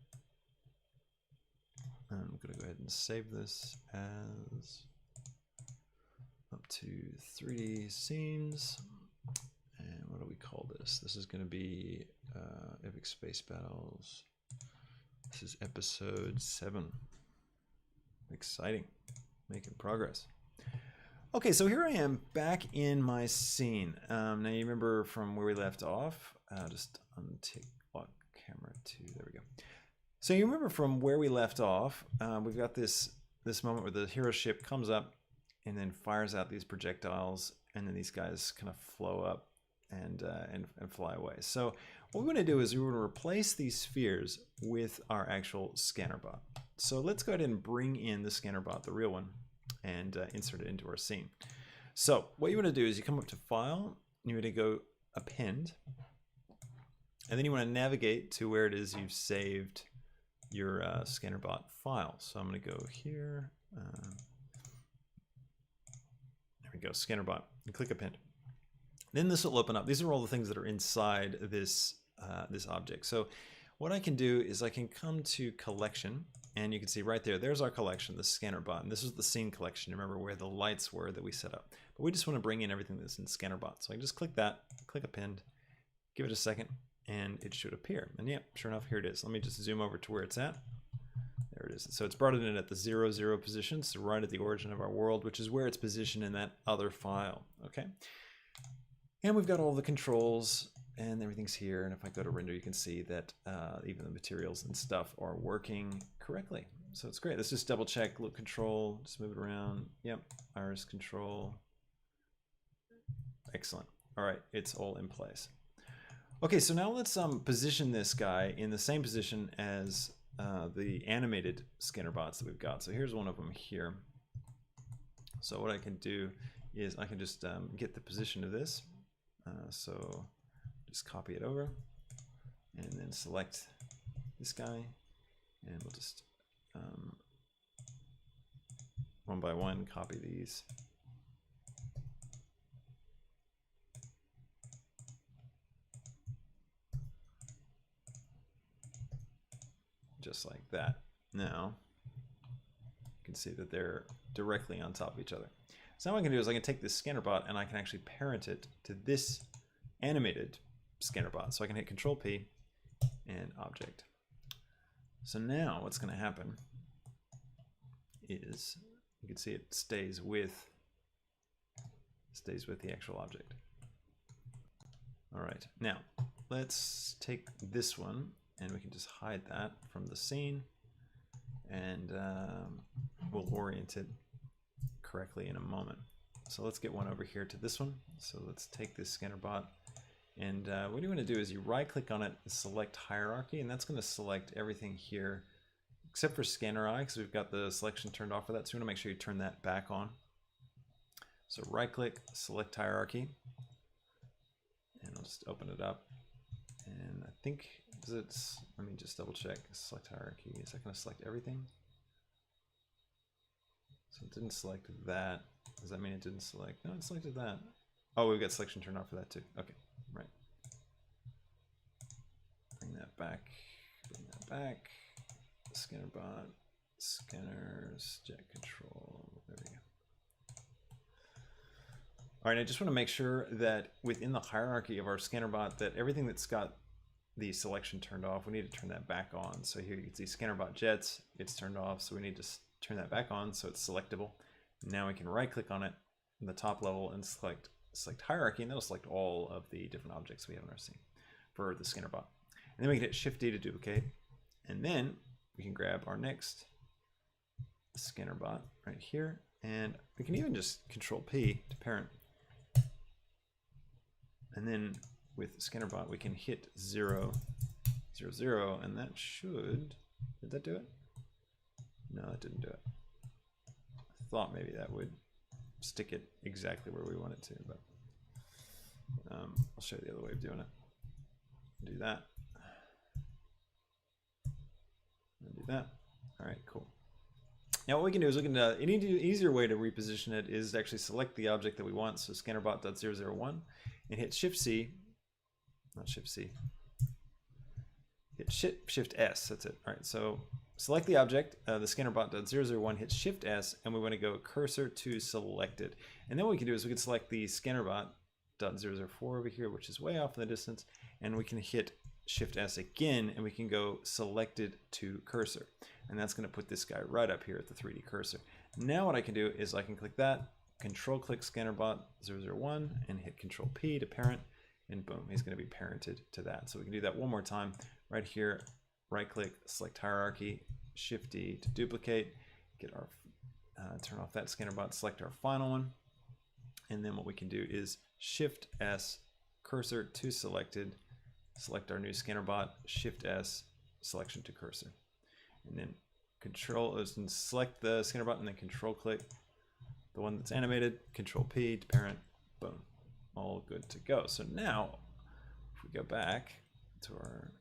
I'm going to go ahead and save this as up to 3D scenes. And what do we call this? This is going to be Epic Space Battles. This is episode 7. Exciting. Making progress. Okay, so here I am back in my scene. Now you remember from where we left off. Just untick lock camera 2. There we go. So you remember from where we left off. We've got this moment where the hero ship comes up and then fires out these projectiles, and then these guys kind of flow up and fly away. So what we want to do is we want to replace these spheres with our actual ScannerBot. So let's go ahead and bring in the ScannerBot, the real one, and insert it into our scene. So what you want to do is you come up to File, you want to go Append, and then you want to navigate to where it is you've saved your ScannerBot file. So I'm going to go here. There we go, ScannerBot, and click Append. Then this will open up. These are all the things that are inside this this object. So what I can do is I can come to Collection, and you can see right there, there's our collection, the ScannerBot. And this is the scene collection. Remember where the lights were that we set up. But we just want to bring in everything that's in ScannerBot. So I can just click that, click Append, give it a second, and it should appear. And yeah, sure enough, here it is. Let me just zoom over to where it's at. There it is. So it's brought it in at the 0, 0 position, so right at the origin of our world, which is where it's positioned in that other file. Okay. And we've got all the controls and everything's here. And if I go to render, you can see that even the materials and stuff are working correctly. So it's great. Let's just double check look control, just move it around. Yep, iris control. Excellent. All right, it's all in place. Okay, so now let's position this guy in the same position as the animated ScannerBots that we've got. So here's one of them here. So what I can do is I can just get the position of this. So just copy it over and then select this guy, and we'll just one by one copy these. Just like that. Now you can see that they're directly on top of each other. So now what I can do is I can take this ScannerBot and I can actually parent it to this animated ScannerBot. So I can hit Control P and Object. So now what's going to happen is you can see it stays with the actual object. All right, now let's take this one and we can just hide that from the scene, and we'll orient it correctly in a moment. So let's get one over here to this one. So let's take this scanner bot, and what you want to do is you right click on it and select hierarchy, and that's going to select everything here except for scanner eye, because we've got the selection turned off for that. So you want to make sure you turn that back on. So right click, select hierarchy, and I'll just open it up. And I think it's, let me just double check, select hierarchy. Is that going to select everything? So it didn't select that. Does that mean it didn't select? No, it selected that. Oh, we've got selection turned off for that too. Okay, right. Bring that back, bring that back. Scanner bot, scanners, jet control, there we go. All right, I just want to make sure that within the hierarchy of our scanner bot that everything that's got the selection turned off, we need to turn that back on. So here you can see scanner bot jets, it's turned off, so we need to turn that back on so it's selectable. Now we can right click on it in the top level and select hierarchy, and that'll select all of the different objects we have in our scene for the scanner bot. And then we can hit Shift D to duplicate, and then we can grab our next scanner bot right here, and we can even just Control P to parent. And then with scanner bot, we can hit 0, 0, 0, and that should, did that do it? No, it didn't do it. I thought maybe that would stick it exactly where we want it to, but I'll show you the other way of doing it. Do that. And do that. All right, cool. Now what we can do is we can, an easier way to reposition it is to actually select the object that we want. So scannerbot.001 and hit Shift C, not Shift C, hit Shift S, that's it. All right, so select the object, the scannerbot.001, hit Shift S, and we want to go cursor to selected. And then what we can do is we can select the scannerbot.004 over here, which is way off in the distance, and we can hit Shift S again, and we can go selected to cursor. And that's going to put this guy right up here at the 3D cursor. Now what I can do is I can click that, control click scannerbot001 and hit Control P to parent, and boom, he's going to be parented to that. So we can do that one more time right here, right click, select hierarchy, Shift D to duplicate, get our, turn off that scannerbot, select our final one. And then what we can do is Shift S, cursor to selected, select our new scannerbot, Shift S, selection to cursor. And then select the scannerbot and then control click the one that's animated, Control P to parent, boom, all good to go. So now if we go back to our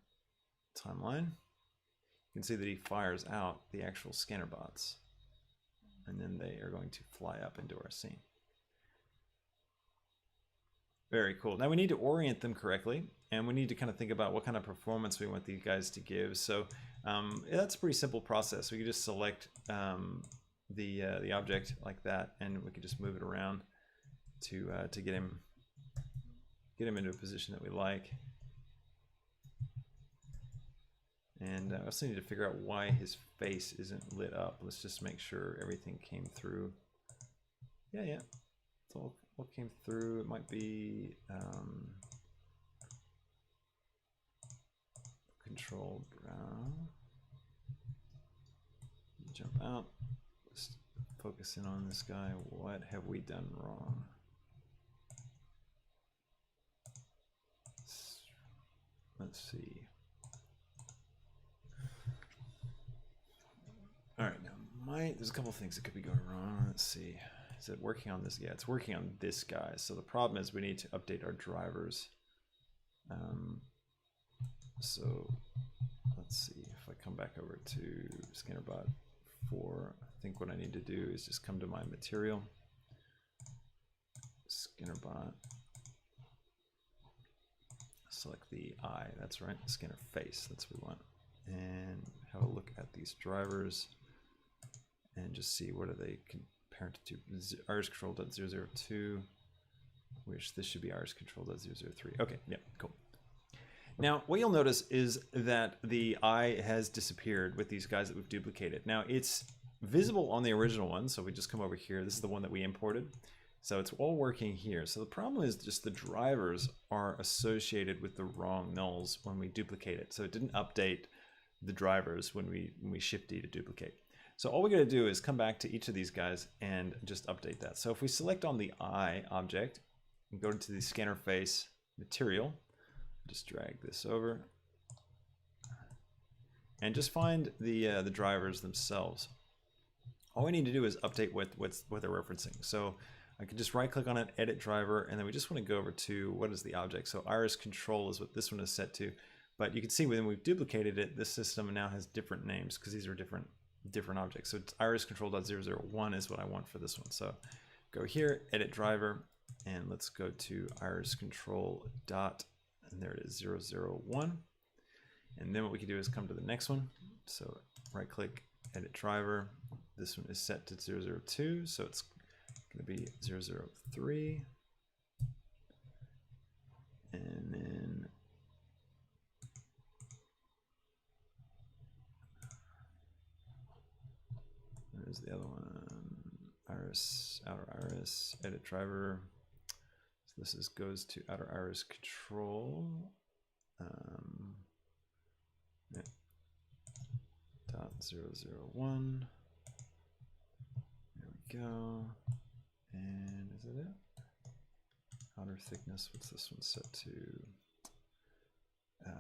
timeline, you can see that he fires out the actual scannerbots, and then they are going to fly up into our scene. Very cool. Now we need to orient them correctly, and we need to kind of think about what kind of performance we want these guys to give. So that's a pretty simple process. We can just select the object like that, and we can just move it around to get him into a position that we like. And I also need to figure out why his face isn't lit up. Let's just make sure everything came through. Yeah, it's all came through. It might be Control Brown. Jump out. Just focus in on this guy. What have we done wrong? Let's see. All right, now there's a couple things that could be going wrong. Let's see. Is it working on this? Yeah, it's working on this guy. So the problem is we need to update our drivers. So let's see if I come back over to Scannerbot 4. I think what I need to do is just come to my material, Scannerbot, select the eye. That's right, scanner face. That's what we want. And have a look at these drivers and just see what are they compared to. Iris control.002, which this should be iris control.003. Okay, yeah, cool. Now, what you'll notice is that the eye has disappeared with these guys that we've duplicated. Now, it's visible on the original one. So we just come over here. This is the one that we imported. So it's all working here. So the problem is just the drivers are associated with the wrong nulls when we duplicate it. So it didn't update the drivers when we shift D to duplicate. So all we got to do is come back to each of these guys and just update that. So if we select on the eye object and go to the scanner face material, just drag this over and just find the drivers themselves. All we need to do is update what they're referencing. So I can just right click on it, edit driver, and then we just want to go over to what is the object. So iris control is what this one is set to. But you can see when we've duplicated it, this system now has different names because these are different objects. So it's iris control.001 is what I want for this one. So go here, edit driver, and let's go to iris control dot, and there it is, 001. And then what we can do is come to the next one. So right click, edit driver. This one is set to 002, so it's going to be 003. And then there's the other one, iris, outer iris, edit driver. So this goes to outer iris control. Yeah. .001. There we go. And is it? Outer thickness. What's this one set to?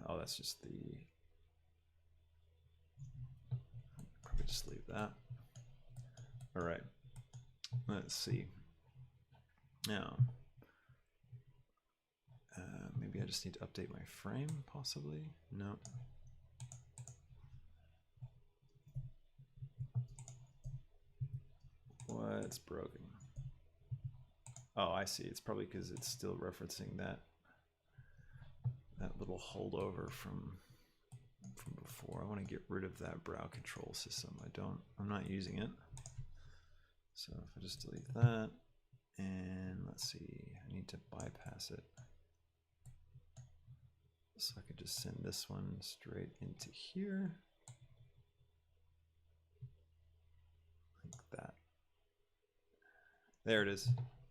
Oh, that's just the. Probably just leave that. All right. Let's see. Now, maybe I just need to update my frame, possibly. No. What's broken? Oh, I see. It's probably because it's still referencing that little holdover from before. I want to get rid of that brow control system. I'm not using it. So if I just delete that, and let's see, I need to bypass it. So I could just send this one straight into here. Like that. There it is.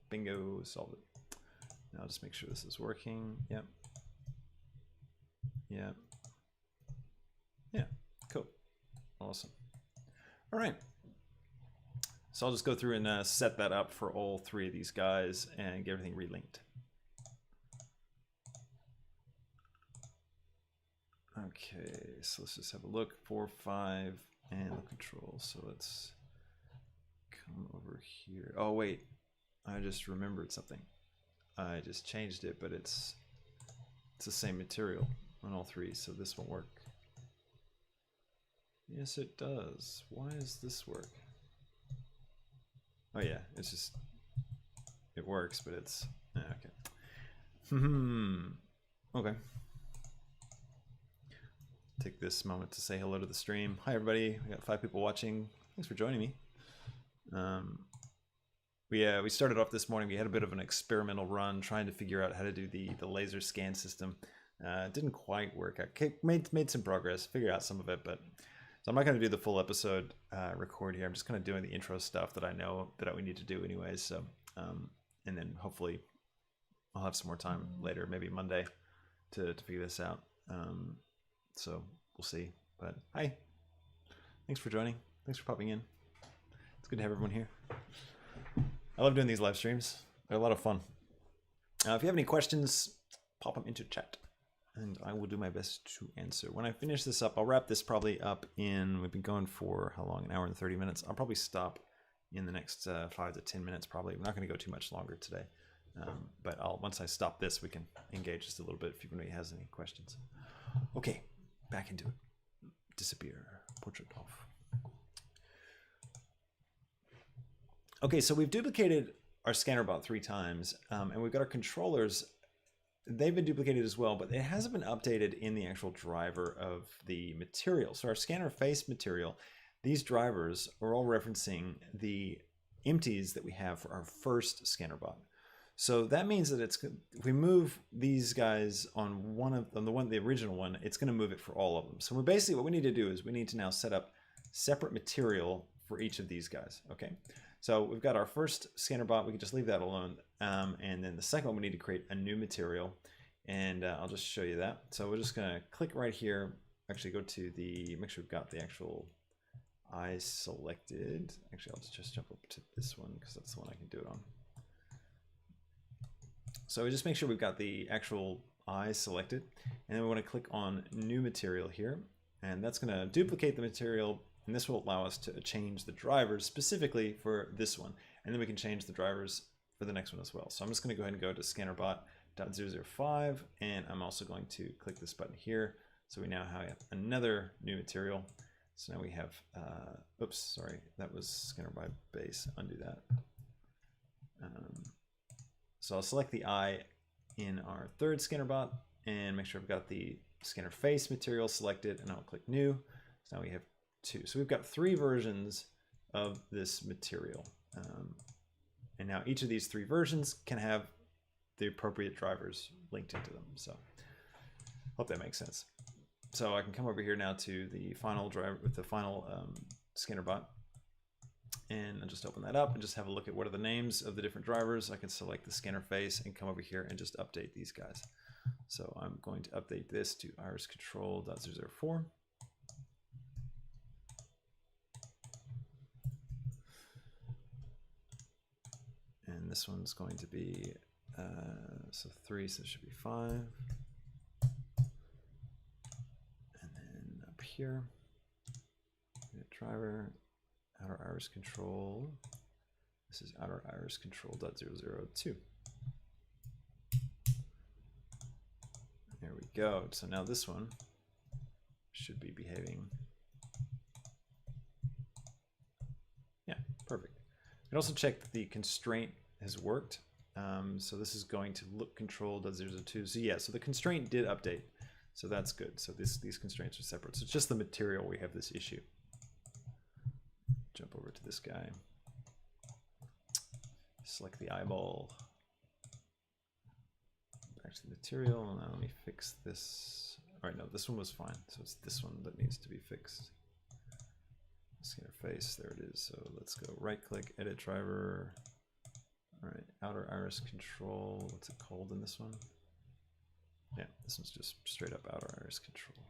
Bingo, solved it. Now I'll just make sure this is working. Yep. Yep. Yeah, cool. Awesome. All right. So I'll just go through and set that up for all three of these guys and get everything relinked. Okay, so let's just have a look. 4, 5, and the control. So let's come over here. Oh wait, I just remembered something. I just changed it, but it's the same material on all three, so this won't work. Yes, it does. Why does this work? Oh yeah, it's just, it works, but it's, okay. Okay. Take this moment to say hello to the stream. Hi everybody, we got 5 people watching. Thanks for joining me. We started off this morning. We had a bit of an experimental run trying to figure out how to do the laser scan system. It didn't quite work. I made some progress, figured out some of it, but so I'm not going to do the full episode record here. I'm just kind of doing the intro stuff that I know that we need to do anyways. So, and then hopefully I'll have some more time later, maybe Monday, to figure this out. So we'll see. But hi, thanks for joining. Thanks for popping in. It's good to have everyone here. I love doing these live streams. They're a lot of fun. If you have any questions, pop them into chat, and I will do my best to answer. When I finish this up, I'll wrap this probably up in, we've been going for how long? An hour and 30 minutes. I'll probably stop in the next 5 to 10 minutes probably. We're not going to go too much longer today. But once I stop this, we can engage just a little bit if anybody has any questions. Okay, back into it. Disappear. Portrait off. Okay, so we've duplicated our scanner bot 3 times, and we've got our controllers. They've been duplicated as well, but it hasn't been updated in the actual driver of the material. So our scanner face material, these drivers are all referencing the empties that we have for our first scanner bot. So that means that if we move these guys on the original one, it's going to move it for all of them. So basically what we need to do is we need to now set up separate material for each of these guys. Okay, so we've got our first scanner bot. We can just leave that alone. And then the second one, we need to create a new material. And I'll just show you that. So we're just gonna click right here. Actually go to the, make sure we've got the actual eye selected. Actually, I'll just jump up to this one because that's the one I can do it on. So we just make sure we've got the actual eye selected. And then we want to click on new material here. And that's going to duplicate the material. And this will allow us to change the drivers specifically for this one. And then we can change the drivers for the next one as well. So I'm just going to go ahead and go to scannerbot.005. And I'm also going to click this button here. So we now have another new material. So now we have, oops, sorry, that was scanner by base, undo that. So I'll select the eye in our third scanner bot and make sure I've got the scanner face material selected, and I'll click new. So now we have 2. So we've got 3 versions of this material. And now each of these 3 versions can have the appropriate drivers linked into them. So hope that makes sense. So I can come over here now to the final driver with the final scanner bot, and I'll just open that up and just have a look at what are the names of the different drivers. I can select the scanner face and come over here and just update these guys. So I'm going to update this to iriscontrol.004. And this one's going to be, so 3, so it should be 5. Here, driver, outer iris control. This is outer iris control.002. There we go. So now this one should be behaving. Yeah, perfect. You can also check that the constraint has worked. So this is going to look control.002. So yeah, so the constraint did update. So that's good. So these constraints are separate. So it's just the material we have this issue. Jump over to this guy. Select the eyeball. Back to the material. Now let me fix this. All right, no, this one was fine. So it's this one that needs to be fixed. Scanner face, there it is. So let's go right click, edit driver. All right, outer iris control. What's it called in this one? Yeah, this one's just straight up outer iris control.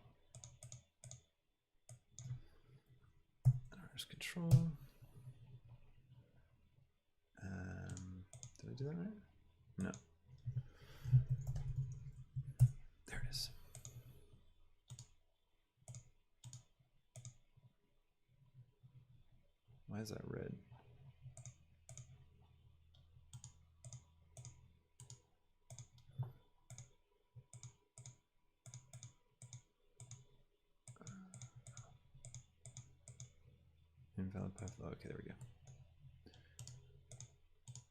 Iris control. Did I do that right? No. There it is. Why is that red? Invalid path. Okay, there we go.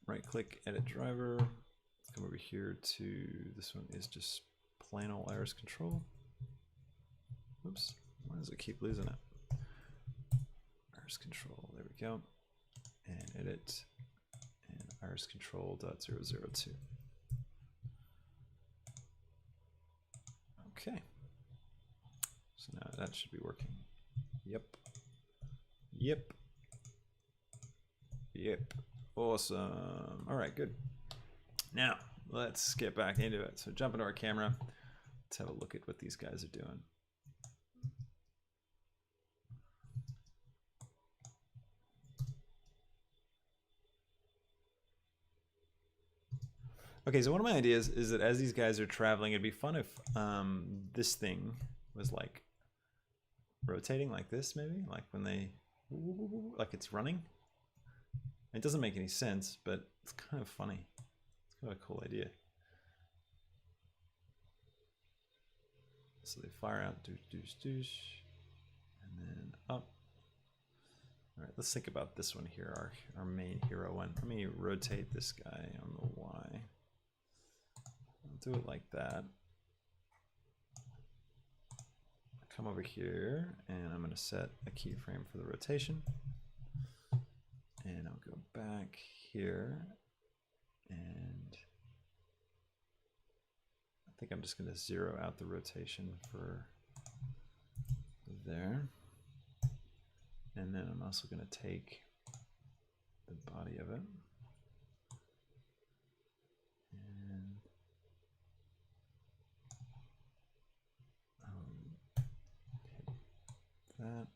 Right click, edit driver. Let's come over here to this one is just plain old iris control. Oops, why does it keep losing it? Iris control, there we go. And edit and iris control.002. Okay. So now that should be working. Yep. Yep. Yep. Awesome. All right, good. Now, let's get back into it. So jump into our camera. Let's have a look at what these guys are doing. Okay, so one of my ideas is that as these guys are traveling, it'd be fun if this thing was like rotating like this, maybe, like when they, like it's running. It doesn't make any sense, but it's kind of funny. It's kind of a cool idea. So they fire out, doosh, doosh, doosh, and then up. All right, let's think about this one here, our main hero one. Let me rotate this guy on the Y. I'll do it like that. Come over here, and I'm going to set a keyframe for the rotation. And I'll go back here, and I think I'm just going to zero out the rotation for there. And then I'm also going to take the body of it. And hit that.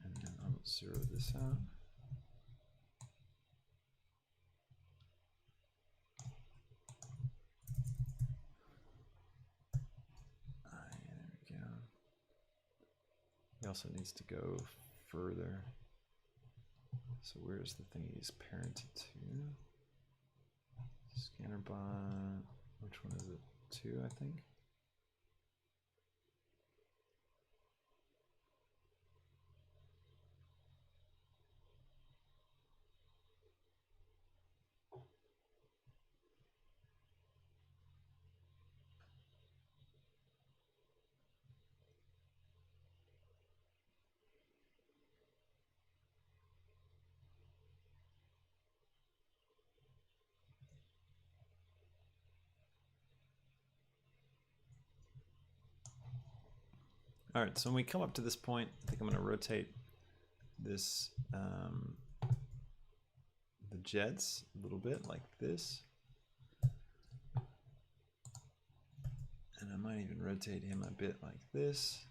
And then I'll zero this out. There we go. He also needs to go further. So where's the thing he's parented to? Scanner bot, which one is it? 2, I think. All right, so when we come up to this point, I think I'm going to rotate this, the jets a little bit like this. And I might even rotate him a bit like this.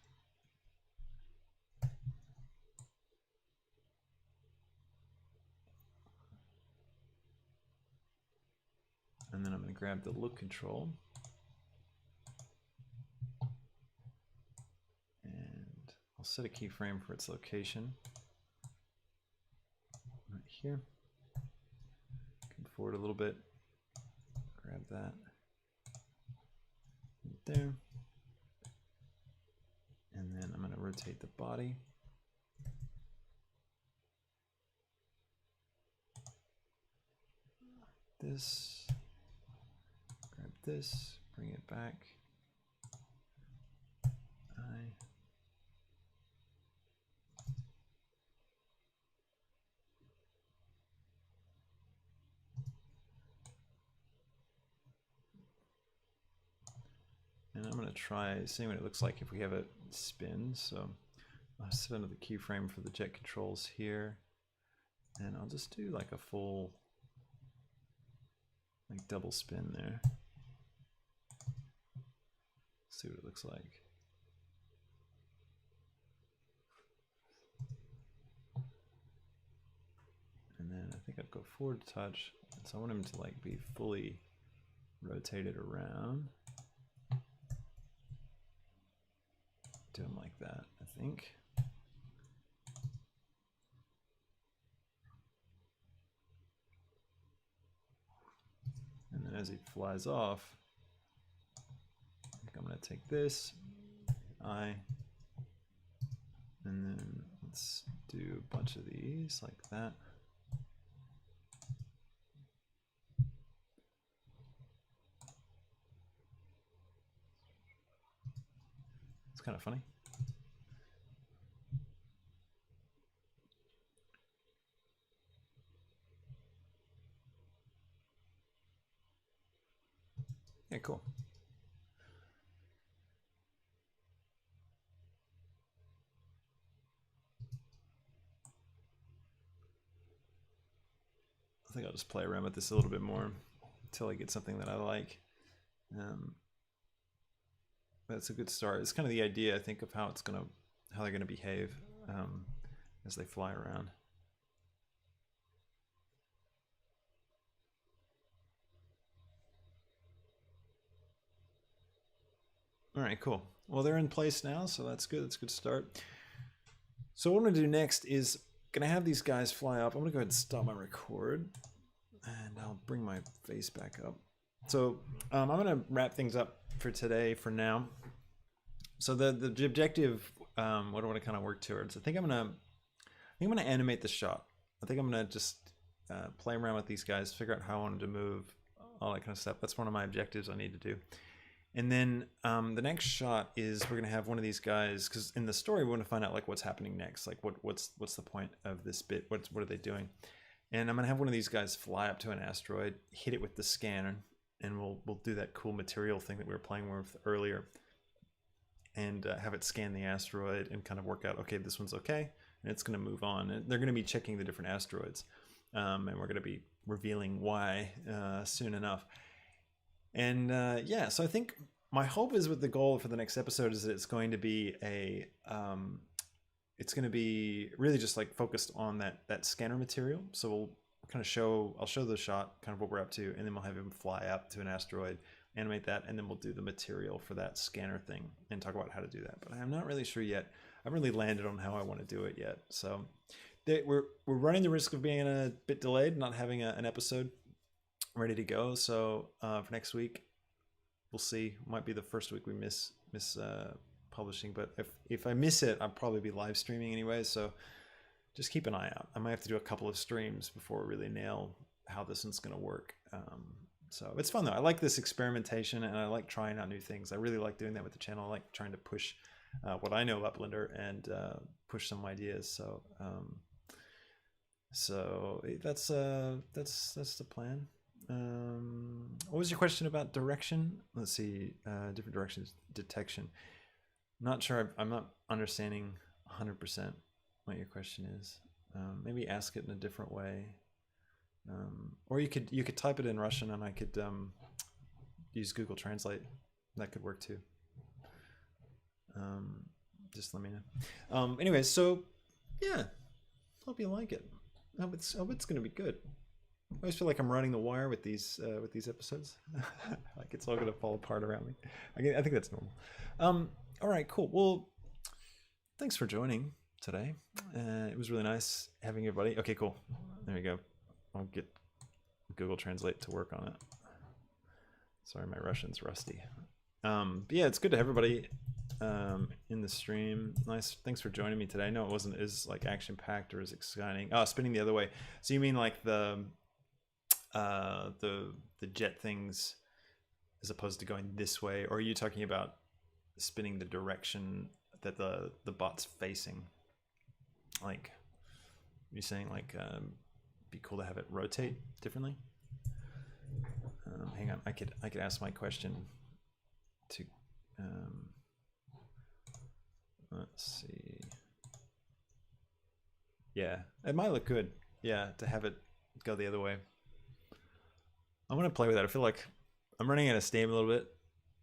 And then I'm going to grab the look control. I'll set a keyframe for its location right here. Come forward a little bit, grab that right there, and then I'm going to rotate the body. This, grab this, bring it back. And I'm going to try seeing what it looks like if we have it spin. So I'll set another keyframe for the jet controls here. And I'll just do like a full, like double spin there. See what it looks like. And then I think I'll go forward a touch. So I want him to like be fully rotated around. Do him like that, I think. And then as he flies off, I think I'm going to take this, I, and then let's do a bunch of these like that. It's kind of funny. Yeah, cool. I think I'll just play around with this a little bit more until I get something that I like. That's a good start. It's kind of the idea, I think, of how they're gonna behave as they fly around. All right, cool. Well, they're in place now, so that's good. That's a good start. So what I'm gonna do next is gonna have these guys fly up. I'm gonna go ahead and stop my record, and I'll bring my face back up. So I'm gonna wrap things up for today for now. So the objective, what do I want to kind of work towards? I think I'm gonna animate the shot. I think I'm gonna just play around with these guys, figure out how I want them to move, all that kind of stuff. That's one of my objectives I need to do. And then the next shot is we're gonna have one of these guys, because in the story we want to find out like what's happening next, like what's the point of this bit, what are they doing? And I'm gonna have one of these guys fly up to an asteroid, hit it with the scanner, and we'll do that cool material thing that we were playing with earlier, and have it scan the asteroid and kind of work out, okay, this one's okay, and it's going to move on. And they're going to be checking the different asteroids, and we're going to be revealing why soon enough. And yeah, so I think my hope is with the goal for the next episode is that it's going to be it's going to be really just like focused on that scanner material. So we'll kind of I'll show the shot, kind of what we're up to, and then we'll have him fly up to an asteroid, animate that, and then we'll do the material for that scanner thing and talk about how to do that. But I'm not really sure yet. I haven't really landed on how I want to do it yet. So we're running the risk of being a bit delayed, not having an episode ready to go. So for next week, we'll see. Might be the first week we miss publishing, but if I miss it, I'll probably be live streaming anyway. So just keep an eye out. I might have to do a couple of streams before we really nail how this one's going to work. So it's fun though. I like this experimentation, and I like trying out new things. I really like doing that with the channel. I like trying to push what I know about Blender and push some ideas. So that's the plan. What was your question about direction? Let's see, different directions, detection. Not sure. I'm not understanding 100% what your question is. Maybe ask it in a different way, or you could type it in Russian, and I could use Google Translate. That could work too. Just let me know. Anyway, so yeah, hope you like it. I hope it's gonna be good. I always feel like I'm running the wire with these episodes. Like it's all gonna fall apart around me. I think that's normal. All right, cool. Well, thanks for joining today. It was really nice having everybody. Okay, cool. There you go. I'll get Google Translate to work on it. Sorry, my Russian's rusty. But yeah, it's good to have everybody in the stream. Nice. Thanks for joining me today. I know it wasn't as like action packed or as exciting. Oh, spinning the other way. So you mean like the jet things as opposed to going this way, or are you talking about spinning the direction that the bot's facing? Like you're saying like be cool to have it rotate differently? Hang on, I could ask my question to let's see. Yeah, it might look good. Yeah, to have it go the other way. I'm gonna play with that. I feel like I'm running out of steam a little bit,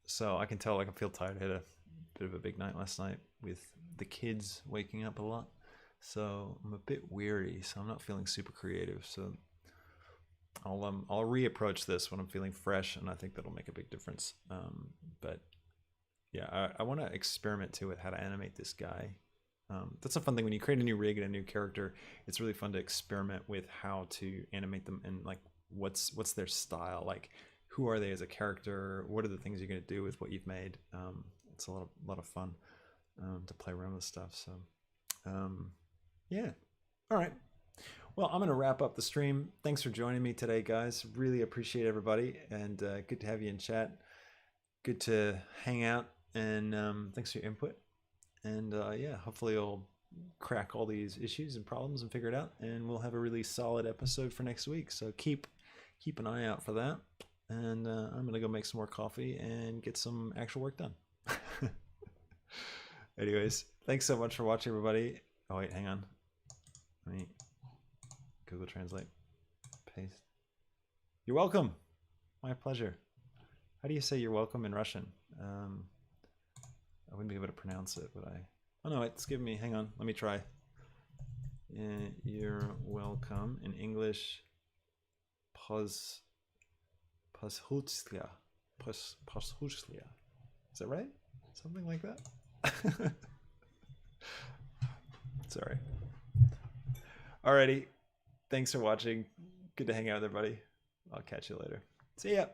so I can tell like I feel tired. I had a bit of a big night last night with the kids waking up a lot, so I'm a bit weary. So I'm not feeling super creative. So I'll reapproach this when I'm feeling fresh, and I think that'll make a big difference. But yeah, I want to experiment too with how to animate this guy. That's a fun thing when you create a new rig and a new character. It's really fun to experiment with how to animate them and like what's their style, like who are they as a character, what are the things you're going to do with what you've made. It's a lot of fun to play around with stuff. So yeah, all right, well, I'm going to wrap up the stream. Thanks for joining me today, guys. Really appreciate everybody, and good to have you in chat. Good to hang out, and thanks for your input. And yeah, hopefully you'll crack all these issues and problems and figure it out, and we'll have a really solid episode for next week. So keep an eye out for that. And I'm gonna go make some more coffee and get some actual work done. Anyways, thanks so much for watching, everybody. Oh wait, hang on. Let me Google Translate. Paste. You're welcome. My pleasure. How do you say you're welcome in Russian? I wouldn't be able to pronounce it, would I? Oh no, it's giving me, hang on, let me try. You're welcome in English. Pozhutslia. Pozhutslia. Is that right? Something like that? Sorry. Alrighty. Thanks for watching. Good to hang out with everybody. I'll catch you later. See ya.